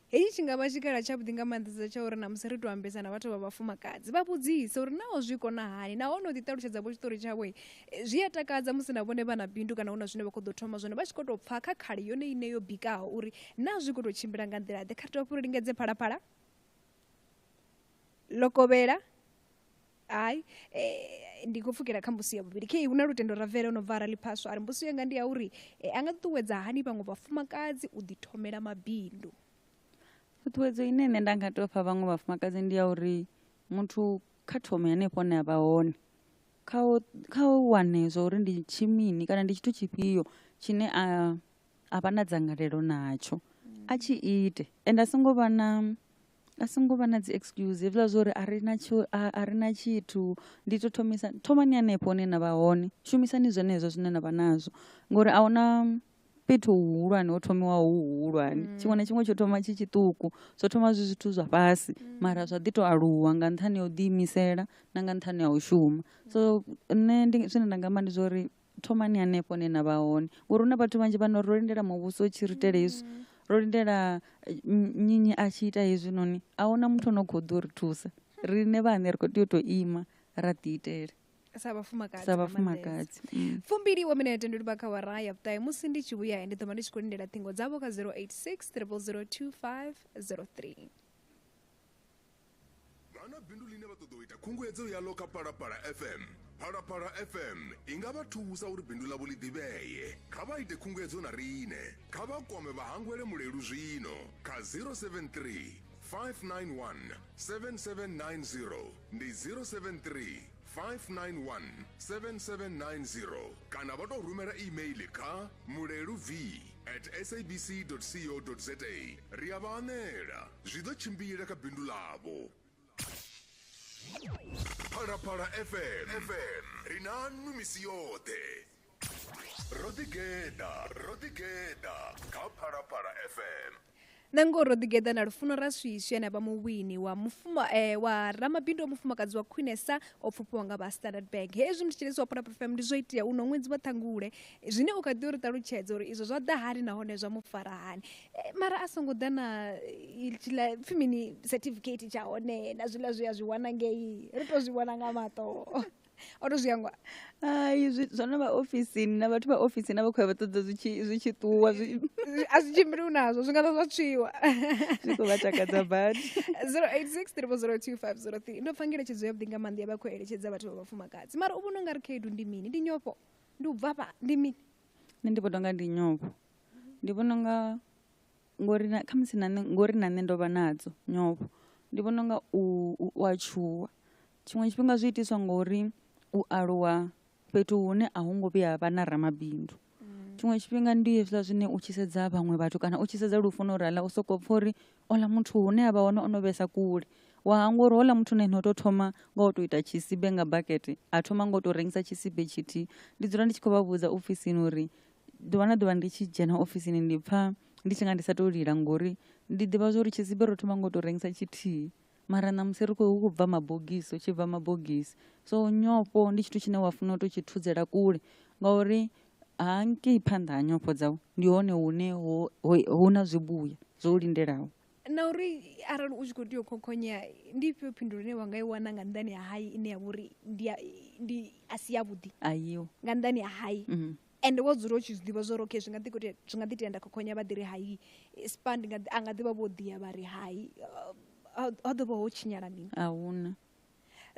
hetshi tshi nga vha tshikhala tshavhuḓi nga maanḓesa tsha uri namusi ri tou ambesa na vhathu vha vhafumakadzi vha vhudzise uri naho zwi kona hani nahone u ḓiṱalutshedza vho tshiṱori tshavho zwi a takadza musi na vhone vha na bindu kana hu na zwine vha khou ḓo thoma zwone vha tshi khou tou pfha kha khali yone ine yo bikaho uri na zwi khou tou tshimbila nga nḓila ḓe kha ri tou fhuri lingedze Phalaphala Lokovhela ai ndi khou pfukela kha mbusi ya vhuvhili khe hu na lutendo ra vele no bva ra ḽiphaswa ari mbusi yanga ndi ya uri a nga ṱuṱuwedza hani vhaṅwe vhafumakadzi u ḓithomela mabindu ṱhuṱhuwedzo ine nṋe nda nga tea fha vhaṅwe vhafumakadzi ndi ya uri muthu kha thome hanefho hone a vha hone kha u wane zwa uri ndi tshimini kana ndi tshithu tshifhio tshine a vha na dzangalelo natsho a tshi ite ende a songo vha na dzi excuse hezwiḽa zwa uri a ri na tshithu ndi to thomani hanefho hone na vha hone shumisani zwenezwo zwine na vha nazwo ngori a huna fhethu huhulwane ho thomiwaho huhulwane tshiṅwe na tshiṅwe tsho thoma tshi tshiṱuku zwo thoma zwi zwithu zwa fhasi mara zwa ḓi tou aluwa nga nṱhani ya u ḓiimisela na nga nṱhani ya u shuma so nṋe zwine nda nga amba ndi zwa uri thomani hanefho hone na vha hone ngori hu na vhathu vhanzhi vhano ro lindela muvhuso tshi ri itele hezwi ro lindela nyinyi a tshi ita hezwi noni a huna muthu ono khou ḓo ri thusa rine vhane ri khou tea u tou ima ra ḓi itele sa vhafumakadzi fumbili wa minete ndi vha kha wara ya vhuṱae musi ndi tshi vhuya ndi ḓo vha ndi tshi khou lindela ṱhingo dzavho kha 086 0002503 vana bindu line vha ṱoḓa u ita khunguwedzo yaḽo kha Phalaphala FM. Phalaphala FM i nga vha thusa uri bindu ḽavho ḽi ḓivhee. Kha vha ite khunguwedzo na riṋe. Kha vha kwame vhahangwele mulelu zwino kha 073 591 7790 ndi 073 591 7790 kana vha tou rumela email kha muleluv@sabc.co.za. ri a vha anela zwi ḓo tshimbila kha bindu ḽavho. Phalaphala FM ri na nnu misi yoṱhe. Ridigeda kha Phalaphala FM. Nango Ridigeda na Lufuno Reasoesoe na ba Muwini wa wa ramabindu wa mufumakadzi wa khwinesa o pfufhiwa nga ba Standard Bank. Hezwi mutshilisi wa Phalaphala FM ndi zwo itea uno ṅwedzi wa ṱhangule zwine u kha ḓi uri ṱalutshedza uri izwo zwa ḓa hani nahone zwa mu fara hani. Mara a songo ḓa na itshila mini certificate tsha hone na zwiḽa zwi a zwi wana ngei ri to zwi wana nga mato. Oto zwiangwa zwone vha ofisini na vhathu vha ofisini na vha khou vha ṱoḓa zwi tshi ṱuwa a zwi tshimbili unazwo zwi nga ḓo zwa tswiwa zwi khou vha takadza badi. 086 ndo pfa ngeletshedzo ya vhuḓi nga maanḓa ya vha khou eletshedza vhathu vha vhafumakadzi mara u vhona u nga ri khaedu ndi mini ndi nyofho ndi u bva vha ndi mini. Nṋe ndi vhona unga ndi nyofho ndi vhona unga khamusi ngori na nṋe ndo vha nadzo nyofho ndi vhona unga u a tshuwa tshiṅwe tshifhinga zwi itiswa ngori u aluwa fhethu hune a hu ngo vhuya vha na ramabindu. Tshiṅwe tshifhinga ndi hezwiḽa zwine u tshi sedza vhaṅwe vhathu kana u tshi sedza Lufuno Reasoesoe u sokou pfha uri ola muthu hune a vha hone ono vhesa kule wa hangwa uri hola muthu no tou thoma nga u tou ita tshisibe nga bakete a thoma nga u tou rengisa tshisibe tshithihi. Ndi dzula ndi tshi khou vha vhudza ofisini uri ḓuvha na ḓuvha ndi tshi dzhena ofisini ndi pfha ndi tshi nga ndi sa tou lila ngori ndi ḓivha zwa uri tshisibe ro thoma nga u tou rengisa tshithihi mara namusi ri khou bva mabogisi u tshi bva mabogisi. So nyofho ndi tshithu tshine wa funa u tou tshi thudzela kule ngauri hangei phanḓa ha nyofho dzau ndi hone hune hu na zwivhuya zwo lindelaho. Na uri arali u tshi khou tea u khokhonya ndi ifhio phindulo ine wanga i wana nga nnḓani ha hayi ine ya vhori ndi a si yavhuḓi ayiwo nga nnḓani ha hayi ende wo dzula u tshi zwi ḓivha zwo ri okay zwi nga ḓi tea nda khokhonya vha ḓi ri hayi spand a nga ḓivha vho ḓiya vha ri hayi a ḓo vha ho tshinyala mini a huna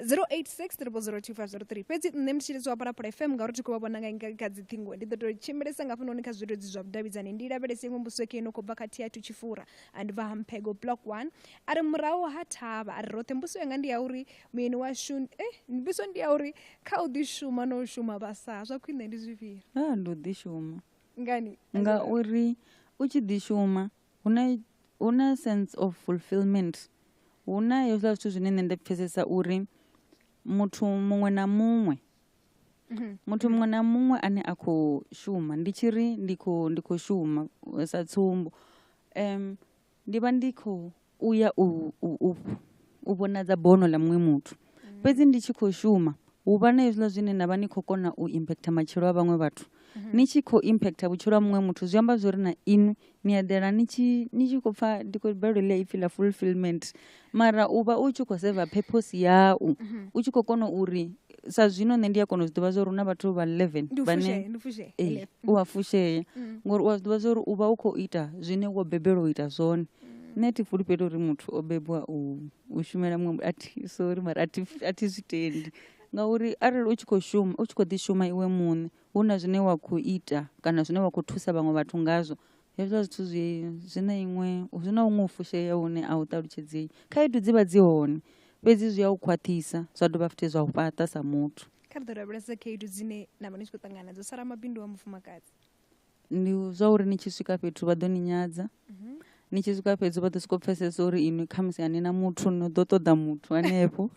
086 fhedzi nṋe mutshilisi wa Phalaphala FM ngauri thi khou vha vhona nga kha dzi ṱhingo ndi ḓo tou tshimbilesa nga fhanoni kha zwileludzi zwa vhudavhidzani ndi lavhelese iṅwe mbuso ke ino khou bva kha Thiatu Tshifura and bva Hamphego block 1 a ri murahu ha thavha a ri roṱhe mbuso yanga ndi ya uri mueni washu mbuso ndi ya uri kha u ḓi shuma no u shuma vhasa zwa khwine ndi zwifhio. Ndi u ḓi shuma ngani ngauri u tshi ḓi shuma huna sense of fulfillment huna hezwiḽa zwithu zwine nṋe nda pfesesa uri muthu muṅwe na muṅwe ane a khou shuma ndi tshiri ndi khou shuma sa tsumbo ndi vha ndi khou uya u vhonadza bono ḽa muṅwe muthu fhedzi ndi tshi khou shuma hu vha na hezwiḽa zwine na vha ni khou kona u impacta matshilo a vhaṅwe vhathu ni tshi khou impacta vhutshilo ha muṅwe muthu zwi amba zwori na inwi ni eḓela ni tshi khou pfha ndi khou balelwa ipfhi ḽa fulfillment mara u vha u tshi khou seva purpose yau u tshi khou kona uri sa zwino nṋe ndi a kona u zwi ḓivha zwa uri hu na vhathu vha 11 vhane u a fushea ngori u a zwi ḓivha zwa uri u vha u khou ita zwine wo bebelwa u ita zwone. Nṋe thi fulufheli uri muthu o bebiwa u shumela muṅwe sorry mara a thi zwi tendi ngauri arali u tshi khou shuma u tshi khou ḓi shuma iwe muṋe hu na zwine wa khou ita kana zwine wa khou thusa vhaṅwe vhathu ngazwo hezwiḽa zwithu zwina huṅwe u fushea hune a u ṱalutshedzei. Khaedu dzi vha dzi hone fhedzi zwi a u khwaṱhisa zwa dovha futhi zwa u fhaṱa sa muthu. Kha ri ḓo lavhelesa khaedu dzine na vha ni tshi khou ṱangana nadzo sa ramabindu wa mufumakadzi. Ndi zwa uri ni tshi swika fhethu vha ḓo ni nyadza ni tshi swika fhethu vha ḓo sokou pfesesa uri inwi khamusi ani na muthu no ḓo ṱoḓa muthu hanefho.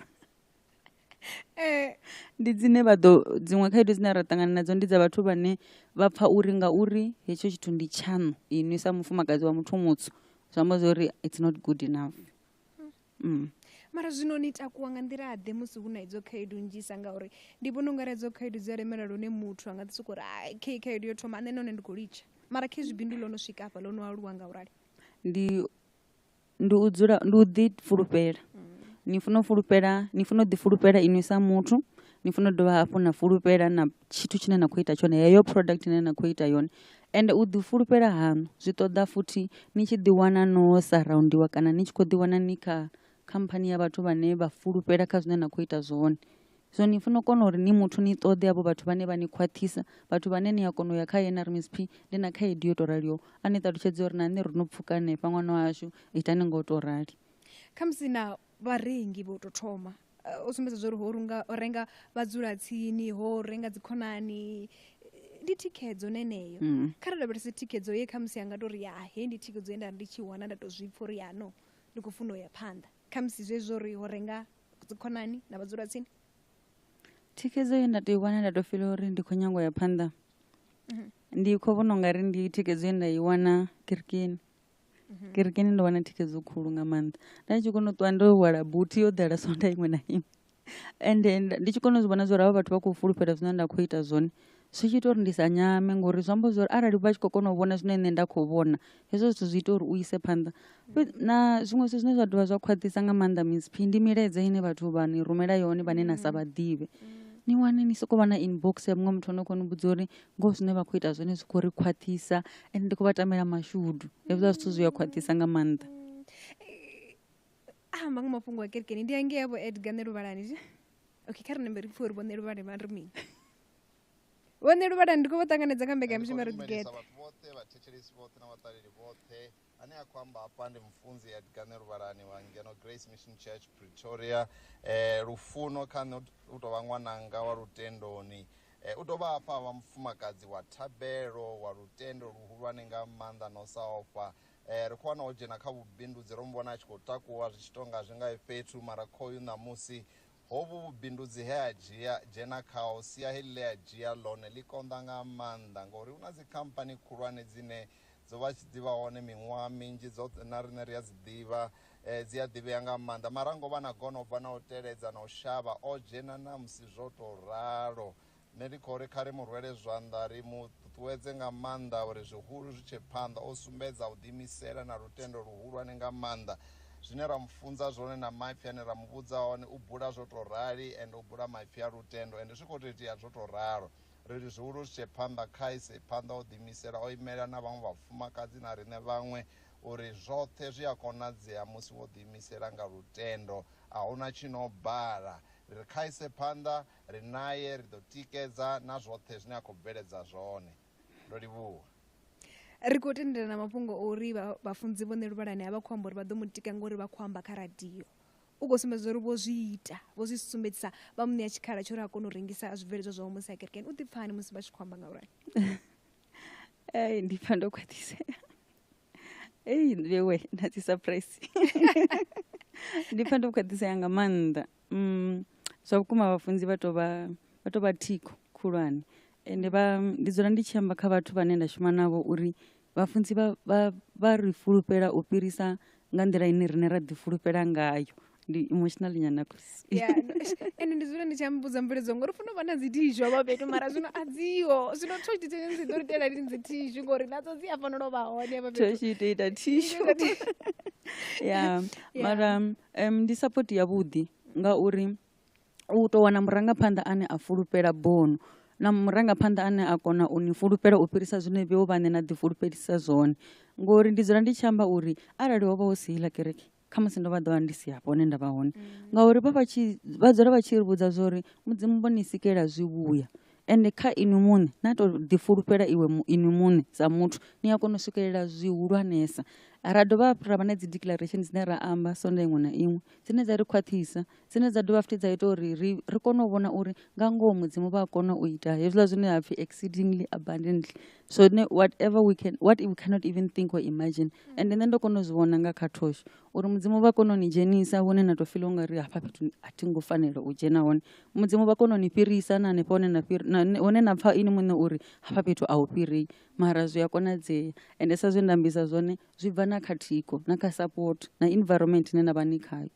Ndi dziṅwe khaedu dzine ra ṱangana nadzo ndi dza vhathu vhane vha pfha uri ngauri hetsho tshithu ndi tshaṋu inwi sa mufumakadzi wa muthu mutsu zwi amba zwa uri it's not good enough. Mara zwino ni takuwa nga nḓila ḓe musi hu na idzo khaedu nnzhisa ngauri ndi vhona u nga ri edzo khaedu dzi a lemela lune muthu a nga ḓi sokou uri khaedu yo thoma nṋe none ndi khou litsha mara khe zwibindu ḽo no swika hafha ḽo no aluwa nga urali ndi u ḓi fulufhela. Ni funa u ḓi fulufhela inwi sa muthu ni funa u dovha hafhu na fulufhela na tshithu tshine na khou ita tshone heyo product ine na khou ita yone ende u ḓi fulufhela hanu zwi ṱoḓa futhi ni tshi ḓi wana no surroundiwa kana ni tshi khou ḓi wana ni kha khamphani ya vhathu vhane vha fulufhela kha zwine na khou ita zwone. So ni funa u kona uri ni muthu ni ṱoḓe avho vhathu vhane vha ni khwaṱhisa, vhathu vhane ni a kona u ya kha NRMSP ndi na khaedu yo to raliho a ni ṱalutshedze uri na nṋe ro no pfhuka hanefha ṅwana washu itani nga u to rali. khamusi na vharengi vho to thoma o sumbedza zwo ri ho renga vhadzulatsini ho renga dzikhonani ndi thikhedzo neneyo kharali lavhelesa thikhedzo ye khamusi anga tori ya he ndi thikhedzo ye nda ndi tshi wana nda to zwipfa uri yano ndi khou funa u ya phanḓa khamusi zwezwo ri ho renga dzikhonani na vhadzulatsini. Thikhedzo ye nda to i wana nda to fila uri ndi khou nyanga u ya phanḓa ndi khou vhona ungari ndi thikhedzo ye nda i wana kerekeni. Kerekeni ndo wana thikhedzo khulu nga maanḓa nda tshi kona u ṱuwa ndo hwala buthi yo ḓala sonda iṅwe na iṅwe ende ndi tshi kona u zwi vhona zwo ri havha vhathu vha khou fulufhela zwine nda khou ita zwone zwi tshi ita uri ndi sa nyame ngori zwi amba zwori arali vha tshi khou kona u vhona zwine nṋe nda khou vhona hezwo zwithu zwi ita uri u ise phanḓa. Na zwiṅwe zwithu zwine zwa dovha zwa khwaṱhisa nga maanḓa Miss P ndi milaedza ine vhathu vha ni rumela yone vhane na sa vha ḓivhe ni wane ni sokou vha na inbox ya muṅwe muthu ono khou ni vhudza uri ngoho zwine vha khou ita zwone zwi khou ri khwaṱhisa ende ndi khou vha tamela mashudu hezwiḽa zwithu zwi a khwaṱhisa nga maanḓa. Amba nga mafhungo a kerekeni ndi angea vho Edgar nṋe luvhalani okay kha ri nembe ri pfha uri vhone luvhalani vha ri mini vhone luvhalani ndi khou vha ṱanganedza kha mbekanyamushumo Ridigeda vhathu vhoṱhe vhathetshelesi vhoṱhe na vhaṱaleli vhoṱhe ane a khou amba hafha ndi mfunzi Edgar luvhalani wa ngeno Grace Mission Church Pretoria. Lufuno kha nṋe u tou vha ṅwananga wa lutendoni u tou vha hafha wa mufumakadzi wa thabelo wa lutendo luhulwane nga maanḓa no sa ofha. Ri khou wana o dzhena kha vhubindudzi ro muvhona a tshi khou takuwa zwi tshi tonga zwi nga fhethu mara khoyu ṋamusi hovhu vhubindudzi he a dzhena khao sia heḽi ḽe a dzhia ḽone ḽi konḓa nga maanḓa ngori hu na dzi khamphani khulwane dzine dzo vha tshi ḓivha hone miṅwaha minzhi dzoṱhe na riṋe ri a dzi ḓivha dzi a ḓivhea nga maanḓa mara ngo vha na gonobva na u teledza na u shavha o dzhena na musi zwo to ralo. Nṋe ndi khou ri kha ri murwele zwanḓa ri mu ṱuṱuwedze nga maanḓa uri zwihulu zwi tshe phanḓa o sumbedza u ḓiimisela na lutendo luhulwane nga maanḓa zwine ra mufunza zwone na maipfi ane ra muvhudza one u bula zwo to rali ende u bula maipfi a lutendo ende zwi khou to itea zwo to ralo ri zwihulu zwi tshe phanḓa kha ise phanḓa o ḓiimisela o imela na vhaṅwe vhafumakadzi na riṋe vhaṅwe uri zwoṱhe zwi a konadzea musi wo ḓiimisela nga lutendo a huna tshino bala ri kha ise phanḓa ri naye ri ḓo tikedza na zwoṱhe zwine a khou bveledza zwone. Ndo livhuwa. Ri khou tendelana mafhungo o uri vhafunzi vhone luvhalani a vha khou amba uri vha ḓo mu tika ngori vha khou amba kha radio u khou sumbedza uri vho zwi ita vho zwi sumbedzisa vha mu ṋea tshikhala tsho uri a kone u rengisa zwibveledzwa zwawe musi a kerekeni u ḓi pfani musi vha tshi khou amba ngaurali. Ndi pfa ndo khwaṱhisea vhewe na dzi surprise ndi pfa ndo khwaṱhisea nga maanḓa zwa vhukuma vhafunzi vha tou vha thikho khulwane ende ndi dzula ndi tshi amba kha vhathu vhane nda shuma navho uri vhafunzi vha ri fulufhela u fhirisa nga nḓila ine riṋe ra ḓi fulufhela ngayo ndi emotional nyana please. Ende ndi dzula ndi tshi ambudza mveledzo ngori funa vha na dzi tissue vha fhethu mara zwino a dziho zwino thoshi dzi ḓo ri tela lini dzi tissue ngori nadzo dzi a fanela u vha hone vha fhethu thoshi ita tissue mara ndi support yavhuḓi ngauri u tou wana murangaphanḓa ane a fulufhela bono na murangaphanḓa ane a kona u ni fulufhela u fhirisa zwine vheo vhane na ḓi fulufhelisa zwone ngori ndi dzula ndi tshi amba uri arali ho vha hu si iḽa kereke kha musi ndo vha ḓo vha ndi si hafho hone nda vha hone ngauri vha dzula vha tshi ri vhudza zwa uri mudzimu vho ni sikela zwivhuya ende kha inwi muṋe na tou ḓifulufhela inwi muṋe sa muthu ni a kona u swikelela zwihulwanesa. Ra dovha hafhu ra vha na dzi declaration dzine ra amba sonda iṅwe na iṅwe dzine dza ri khwaṱhisa dzine dza dovha futhi dza ita uri ri kone u vhona uri nga ngoho mudzimu vha a kona u ita hezwiḽa zwine ha pfi exceedingly abundantly so what we cannot even think or imagine and nṋe ndo kona u zwi vhona nga kha thosho uri mudzimu vha kona u ni dzhenisa hune na tou fila ungari hafha fhethu a thi ngo fanela u dzhena hone mudzimu vha kona u ni fhirisa na hanefho hone na pfa ini muṋe uri hafha fhethu a u fhirei mara zwi a konadzea ende sa zwe nda ambisa zwone zwi bva na kha thiko na kha support na environment ine na vha ni khayo.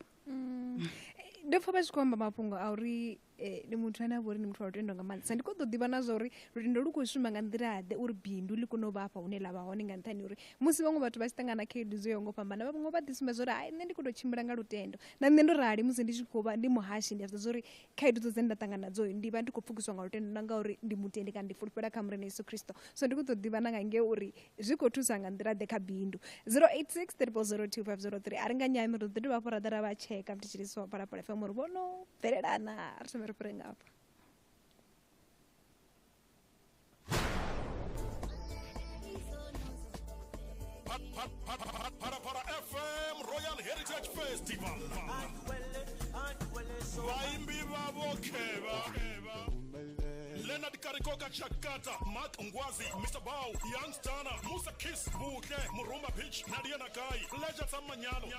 Ndo pfa vha tshi khou amba mafhungo a uri ndi muthu ane avha uri ndi muthu wa lutendo nga maanḓa sa ndi kho ḓo ḓivha na zwa uri lutendo lu khou shuma nga nḓila ḓe uri bindu ḽi kone u vha hafha hune ḽa vha hone nga nṱhani uri musi vhaṅwe vhathu vha tshi ṱangana khaedu dzo yaho nga u fhambana vhaṅwe vha ḓi sumbedza uri hai nṋe ndi khou tou tshimbila nga lutendo na nṋe ndo rali musi ndi tshi khou vha ndi muhashi ndi a zwa uri khaedu dzo dzine nda ṱangana nadzo ndi vha ndi khou pfukiswa nga lutendo na ngauri ndi mutendi kana ndi fulufhela kha Murena Yesu Kristo so ndi khou ḓo ḓivha na nga ngei uri zwi khou thusa nga nḓila ḓe kha bindu 086 3002503 a ri nga nyami ri ḓo dovha hafhu ra ḓa ra vha tsheka mthetshelisi wa Phalaphala FM uri vhono bvelelana ri thome ri fhire ngafha. Phalaphala FM Royal Heritage Festival vaimbi vavokheva Leonard Karikoka Chakata, Mark Ngwazi, Mr. Bao, Young Stana, Musa Kiss, Buke, Murumba Beach, Nadia Nakai, Pleasure Samanyalo.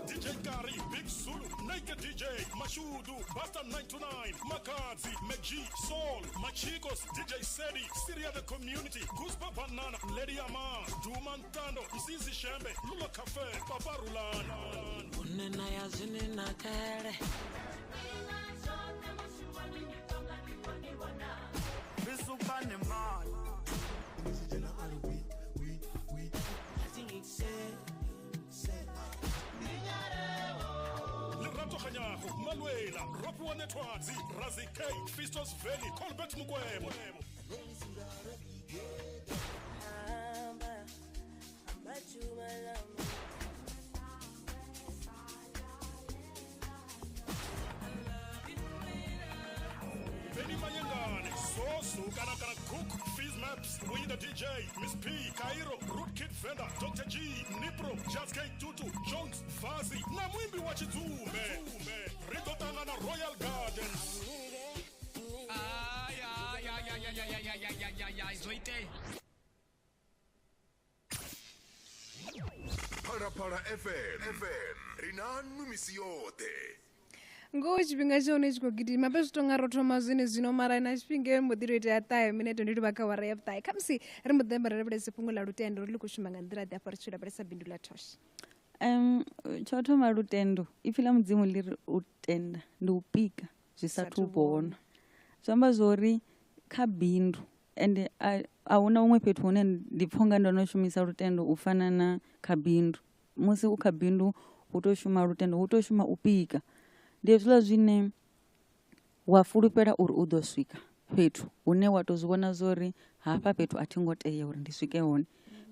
DJ Kari, Big Zulu, Naked DJ, Mashudu, Basta 929, Makadzi, Meji, Soul, Machikos, DJ Sedi, Syria the Community, Guspa Banana, Lady Ama, Dumantando, Mzizi Shembe, Lula Cafe, Papa Rulan. Unena ya zini na tere Bisupane man Lerato Khanyago, Maluela, Rapuane Twazi, Razi K, Fistos Valley, Colbert Mugwemo. Benny Mayengane, Sosu, Kana Cook, Fizz Maps, Winnie the DJ, Miss P, Cairo, Rootkid Fender, Dr. G, Nipro, Jazz K Tutu, Jonks, Fazi, Namwimbi Wachizume, Rito Tangana Royal Gardens. Zoite Phalaphala FM rinanu misi yote ngo tshifhinga tshone tshi khou gidima fhe zwi tonga ro thoma zwino mara na tshifhinga mbo ḓi tou itea ṱahe minete ndi vha kha wara ya vhuṱahe kha musi ri mbo ḓi ri lavhelese fhungo ḽa lutendo uri ḽi khou shuma nga nḓila ḓe afha ri tshi lavhelesa bindu ḽa Thosh. Tsho thoma lutendo ipfi ḽa mudzimu ḽi ri u tenda ndi u pika zwi sathu vhona zwi amba zwori kha bindu ende a huna huṅwe fhethu hune ndi pfha unga ndo no shumisa lutendo u fana na kha bindu musi u kha bindu hu tou shuma lutendo hu tou shuma u pika ndi hezwiḽa zwine wa fulufhela uri u ḓo swika fhethu hune wa tou zwi vhona zwori hafha fhethu a thi ngo tea uri ndi swike hone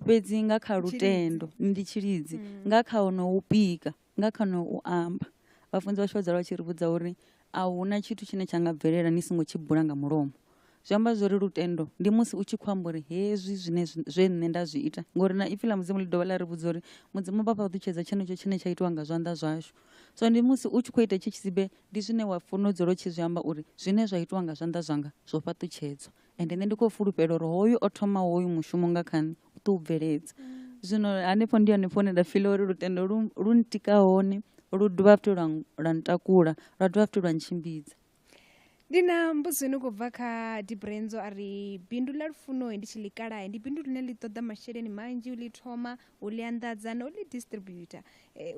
fhedzi nga kha lutendo ndi tshilidzi nga kha ono u pika nga kha no u amba vhafunzi vhashu vha dzula vha tshi ri vhudza uri a huna tshithu tshine tsha nga bvelela ni songo tshi bula nga mulomo zwi amba zwori lutendo ndi musi u tshi khou amba uri hezwi zwe nṋe nda zwi ita ngori na ipfi ḽa mudzimu ḽi dovha ḽa ri vhudza uri mudzimu vha fha u ṱutshedza tshenetsho tshine tsha itiwa nga zwanḓa zwashu so ndi musi u tshi khou ita tshitsibe ndi zwine wa funa u dzula u tshi zwi amba uri zwine zwa itiwa nga zwanḓa zwanga zwo fha ṱutshedzwa ende nṋe ndi khou fulufhela uri hoyu o thoma hoyu mushumo nga kha nṋe u ḓo u bveledza zwino hanefho ndi hanefho hune nda fila uri lutendo lu ntika hone lu dovha futhi lwa ntakula lwa dovha futhi lwa ntshimbidza. Ndi na mbudzo ino khou bva kha Dibrenzo a ri bindu ḽa Lufuno ndi tshi ḽi kalahe ndi bindu ḽine ḽi ṱoḓa masheleni manzhi u ḽi thoma u ḽi anḓadza na u ḽi distributor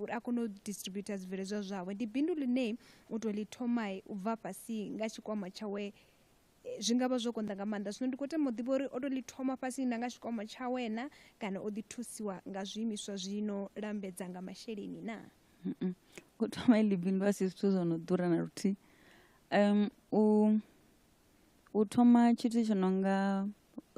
uri a kone u distributor zwibveledzwa zwawe ndi bindu ḽine u tou ḽi thoma u bva fhasi nga tshikwama tshawe zwi nga vha zwo konḓa nga maanḓa zwino ndi khou tama u ḓivha uri o tou ḽi thoma fhasi na nga tshikwama tshawe na kana o ḓi thusiwa nga zwiimiswa zwino lambedza nga masheleni na u thoma iḽi bindu a si zwithu zwo no ḓura na luthihi u thoma tshithu tsho no nga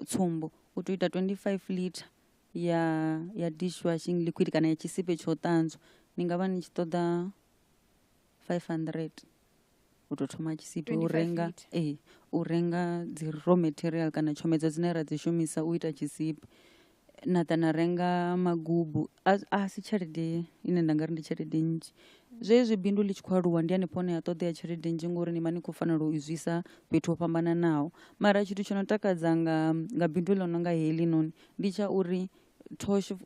tsumbo u tou ita 25 liter ya dishwashing liquid kana ya tshisibe tsho ṱanzwa ni nga vha ni tshi ṱoḓa 500 u tou thoma tshisibe u renga dzi raw material kana tshomedzo dzine ra dzi shumisa u ita tshisibe na ḓa na renga magubu a si tshelede ine nda nga ri ndi tshelede nnzhi zwezwi bindu ḽi tshi khou aluwa ndi hanefho hone ya ṱoḓea tshelede nnzhi ngori ni vha ni khou fanela u izwisa fhethu ho fhambananaho mara tshithu tsho no takadza nga bindu ḽo no nga heḽi noni ndi tsha uri Thosh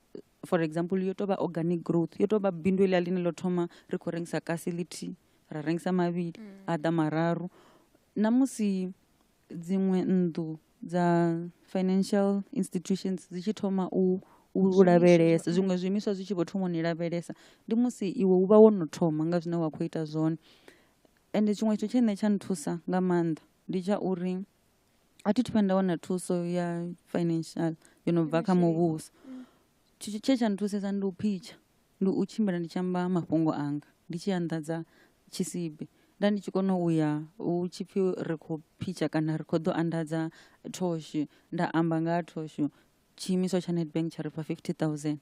for example yo tou vha organic growth yo tou vha bindu eḽia ḽine ḽo thoma ri khou rengisa kasi ḽithihi rengisa mavhili a ḓa mararu na musi dziṅwe nnḓu dza financial institutions dzi tshi thoma u lavhelesa zwiṅwe zwiimiswa zwi tshi vho thoma u ni lavhelesa ndi musi iwe u vha wo no thoma nga zwine wa khou ita zwone. Ende tshiṅwe tshithu tshe nṋe tsha nthusa nga maanḓa ndi tsha uri a thi thu vhuya nda wana thuso ya financial yo no bva kha muvhuso. Tshe tsha nthusesa ndi u phitsha, ndi u tshimbila ndi tshi amba mafhungo anga ndi tshi anḓadza tshisibe. Nda ndi tshi kona u ya u tshi pfhi ri khou phitsha kana ri khou ḓo anḓadza thosho, nda amba nga ha thosho, tshiimiswa tsha Nedbank tsha ri fha 50,000.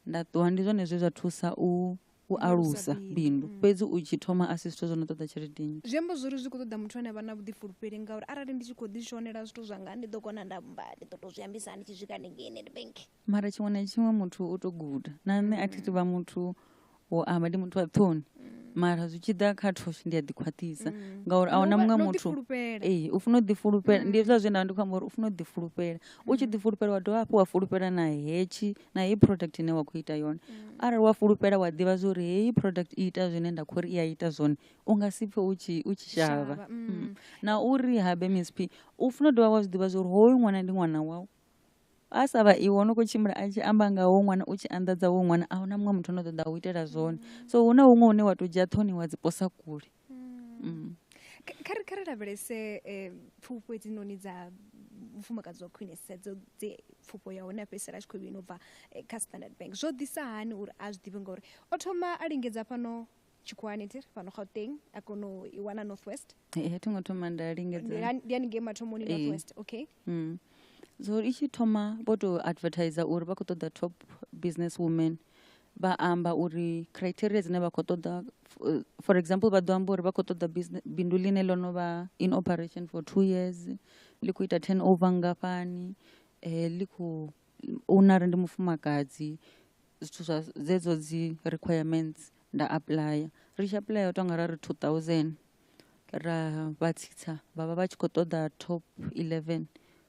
Nda ṱuwa ndi zwone zwe zwa thusa u alusa bindu. Fhedzi u tshi thoma a si zwithu zwo no ṱoḓa tshelede nnzhi. Zwi amba zwori zwi khou ṱoḓa muthu ane a vha na vhuḓifulufheli ngauri arali ndi tshi khou ḓishonela zwithu zwanga ndi ḓo kona nda ndi ḓo tou zwi ambisa ndi tshi swika hanengei Nedbank. Mara tshiṅwe na tshiṅwe muthu u tou guda. Na nṋe a thi tu vha muthu wo amba, ndi muthu wa ṱhoni. Mara zwi tshi ḓa kha thosho ndi a ḓikhwaṱhisa ngauri a huna muṅwe muthu u funa u ḓifulufhela. Ndi hezwiḽa zwe nda vha ndi khou amba uri u funa u ḓifulufhela. U tshi ḓifulufhela wa dovha hafhu wa fulufhela na heyi product ine wa khou ita yone. Arali wa fulufhela wa ḓivha zwa uri heyi product i ita zwine nda khou ri i a ita zwone u nga si pfhe u tshi shavha. Na uri habe Miss P u funa u dovha wa zwi ḓivha zwa uri hoyu ṅwana ndi ṅwana wau. A sa vha iwe no khou tshimbila a tshi amba nga hoyu ṅwana u tshi anḓadza hoyu ṅwana a huna muṅwe muthu no ṱoḓa u itela zwone. So hu na huṅwe hune wa tou dzhia ṱhoni wa dzi posa kule. Kha ri lavhelese pfufho hedzinoni dza mufumakadzi wa khwinesa dzi pfufho ya hone a fhedzisela a tshi khou vhuya no bva kha Standard Bank. Zwo ḓisa hani uri a zwi ḓivhe ngauri o thoma a lingedza fhano tshikhuwani fhano Gauteng a kona u i wana North West. Thi ngo thoma nda lingedza. Ndi haningei mathomoni North West. Okay. So i tshi thoma vho tou advertise uri vha khou ṱoḓa top business women. Vha amba uri criteria dzine vha khou ṱoḓa, for example vha ḓo amba uri vha khou ṱoḓa bindu ḽine ḽo no vha in operation for 2 years, ḽi khou ita turnover ngafhani, ḽi khou una ri ndi mufumakadzi, zwithu zwa dzedzo dzi requirements nda apply. Ri tshi apply u tonga ra ri 2000 ra vha tsitsa vha vha vha tshi khou ṱoḓa top 11.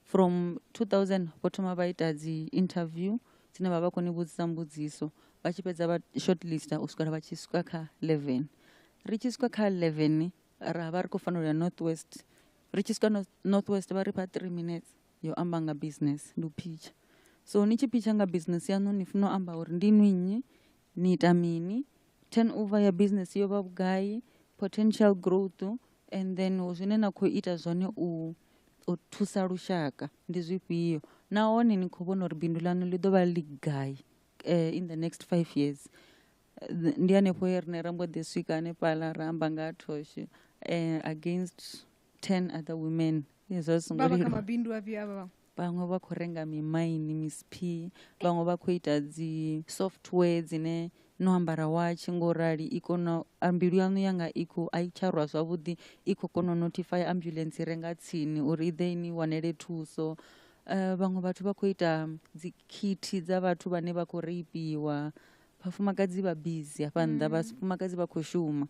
From 2000 vho thoma vha ita dzi interview dzine vha vha khou ni vhudzisa mbudziso vha tshi fhedza vha shortlista u swikela vha tshi swika kha 11. Ri tshi swika kha 11 ra vha ri khou fanela North West. Ri tshi swika North West vha ri fha 3 minutes yo amba nga business ndi u pitcha. So ni tshi pitcha nga business yanu ni funa u amba uri ndi nnyi, ni ita mini, turnover ya business yo vha vhugai, potential growth, and then zwine na khou ita zwone u thusa lushaka ndi zwifhio, nahone ni khou vhona uri bindu ḽanu ḽi ḓo vha ḽi gai in the next 5 years. Ndi hanefho rine ra mbo ḓi swika hanefhaḽa ra amba nga thosho against 10 other women. Vhaṅwe vha khou renga mimaini Miss P, vhaṅwe vha khou ita dzi software dzine no ambara watch ngo rali i kona mbilu yanu yanga a i tsha rwa zwavhuḓi i khou kona u notify ambulance re nga tsini uri i ḓe ni wanele thuso. Vhaṅwe vhathu vha khou ita dzi kit dza vhathu vhane vha khou reipiwa, vhafumakadzi vha busy hafha nnḓa, vhafumakadzi vha khou shuma.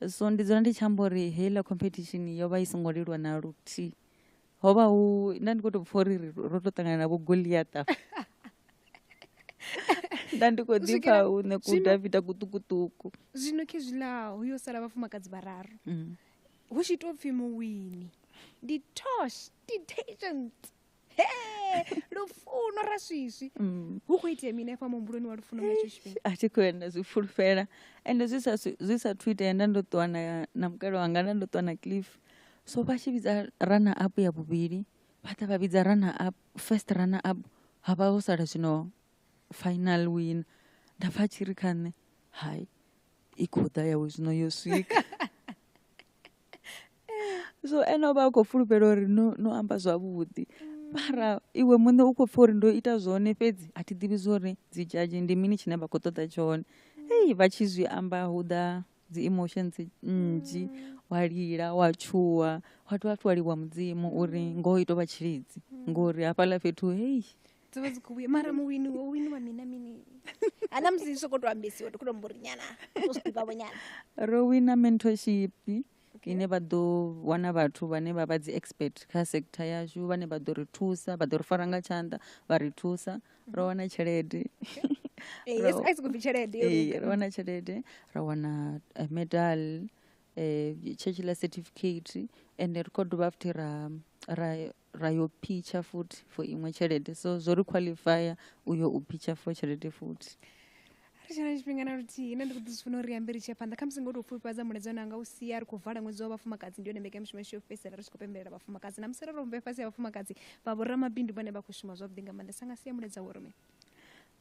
So ndi dzula ndi tshi amba uri heiḽa competition yo vha i songo leluwa na luthihi. Ho vha nda ndi khou tou pfha uri ro tou ṱangana na vho Goliath. Nda ndi khou ḓipfha hune ku Davida kuṱukuṱuku. Zwino khezwiḽa hu yo sala vhafumakadzi vhararu hu tshi tou pfhi Muwini, ndi Tosh, ndi Tagent, Lufuno Reasoesoe. Hu khou itea mini afha muhumbuloni wa Lufuno nga hetsho tshifhinga? A thi khou enda zwi fulufhela ende zwi sa thu itea nda ndo ṱuwa na mukale wanga nda ndo ṱuwa na Cliff. So vha tshi vhidza runner up ya vhuvhili vha ḓa vha vhidza runner up, first runner up ha vha ho sala zwino final win. Nda pfha tshi ri kha nṋe hai i khou ḓa yawe zwino yo swika. So ene o vha a khou fulufhela uri no amba zwavhuḓi. Mara iwe muṋe u khou pfha uri ndo ita zwone fhedzi a thi ḓivhi zwa uri dzi judge ndi mini tshine vha khou ṱoḓa tshone. Vha tshi zwi amba hu ḓa dzi emotions nnzhi, wa lila wa tshuwa wa dovha futhi wa livhuwa mudzimu uri ngoho i tou vha tshilidzi ngori hafhaḽa fhethu dzo vha dzi khou vhuya. Mara Muwini wa mina mini ana musi soko tou ambesiwa tou mbori nyana u zwi ḓivha nyana. Ro wina mentorship ine vha ḓo wana vhathu vhane vha vha dzi expert kha sector yashu vhane vha ḓo ri thusa, vha ḓo ri fara nga tshanḓa vha ri thusa. Ro wana tshelede. Ro wana tshelede, ra wana medal, tshetshiḽa certificate, and ri khou dovha futhi ra rayo pitcha futhi for iṅwe tshelede, so zwo ri qualifya uyo u pitcha for tshelede futhi. Tshana tshifhinga na luthihi nṋe ndi khou ḓi zwi funa uri ri ambe ri tshi ya phanḓa kha musi ngo tou pfufhifhadza muledzani anga u sia ri khou vala ṅwedzi wa vhafumakadzi ndi yone mbekanyamushumo yashu yo fhedzisela ri tshi khou pembelela vhafumakadzi na musi ro rumbe fhasi ya vhafumakadzi vha vho ramabindu vhane vha khou shuma zwavhuḓi nga maanḓa sa nga sia muledza wo rime.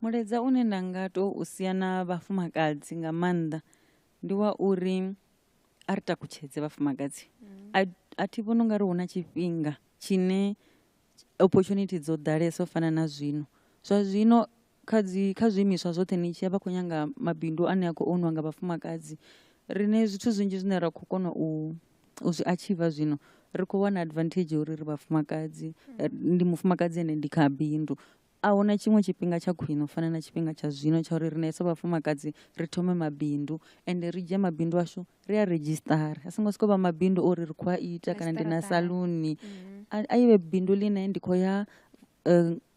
Muledza une nda nga to u sia na vhafumakadzi nga maanḓa ndi wa uri a ri takutshedze vhafumakadzi. A thi vhoni ungari hu na tshifhinga tshine opportunity dzo ḓalesa u fana na zwino. Zwa zwino kha zwiimiswa zwoṱhe ni tshi ya vha khou nyanga mabindu ane a khou oniwa nga vhafumakadzi. Rine zwithu zwinzhi zwine ra khou kona u zwi achieve zwino ri khou wana advantage uri ri vhafumakadzi, ndi mufumakadzi ene ndi kha bindu. A huna tshiṅwe tshifhinga tsha khwine u fana na tshifhinga tsha zwino tsha uri rine sa vhafumakadzi ri thome mabindu ende ri dzhie mabindu ashu ri a registara. A songo sokou vha mabindu uri ri khou a ita kana ndi na saluni. A iwe bindu line ndi khou ya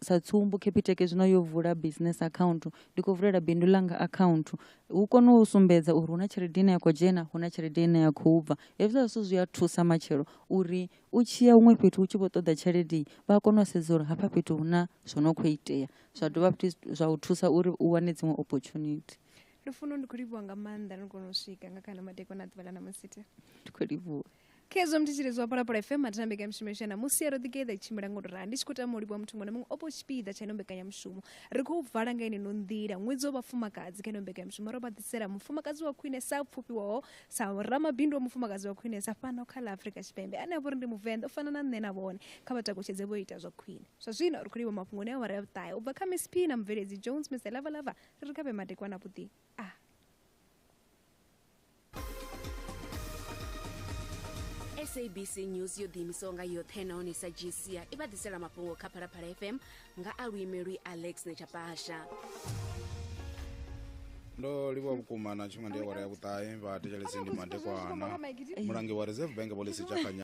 sa tsumbo Capitec zwino yo vula business account, ndi khou vulela bindu langa account. Hu kone u sumbedza uri hu na tshelede ine ya khou dzhena, hu na tshelede ine ya khou bva. Hezwiḽa zwithu zwi a thusa matshelo uri u tshi ya huṅwe fhethu u tshi vho ṱoḓa tshelede vha kone u sedza uri hafha fhethu hu na zwo no khou itea. Zwa dovha futhi zwa u thusa uri u wane dziṅwe opportunity. Lufuno ndi khou livhuwa nga maanḓa ri kona u swika nga kha ḽa madekwana a ḓuvha ḽa ṋamusi. Ndi khou livhuwa. Khezo mthitshirizi wa Phalaphala FM mathina mbekanyamushumo yashu ya Namusi Ridigeda tshimbila ngo tori ndi tshi khou tama u livhuwa muthu muṅwe na muṅwe o po tshipiḓa tsha ino mbekanyamushumo. Ri khou vala nga ino nḓila ṅwedzi wa vhafumakadzi kha ino mbekanyamushumo ro vha ḓisela mufumakadzi wa khwinesa pfufhiwaho sa ramabindu wa mufumakadzi wa khwinesa fhano kha ḽa Afrika Tshipembe ane a vha uri ndi muvenḓa o fana na nṋe na vhone kha vha takutshedze vho ita zwa khwine. Zwa zwino ri khou livhuwa mafhungoni a awara ya vhuṱahe u bva kha Miss P na mubveledzi Jones Mr Lavalava ri ri kha vhe madekwana vhuḓi. SABC News yo ḓiimisaho nga yoṱhe nahone sa jisia i vha ḓisela mafhungo kha Phalaphala FM nga a luime lwi Alex Nechapasha. Ndo livhuwa vhukuma na tshifhinga ndi awara ya vhuṱahe vha thetshelesi ndi madekwana mulangi wa Reserve Bank Policy Chakanya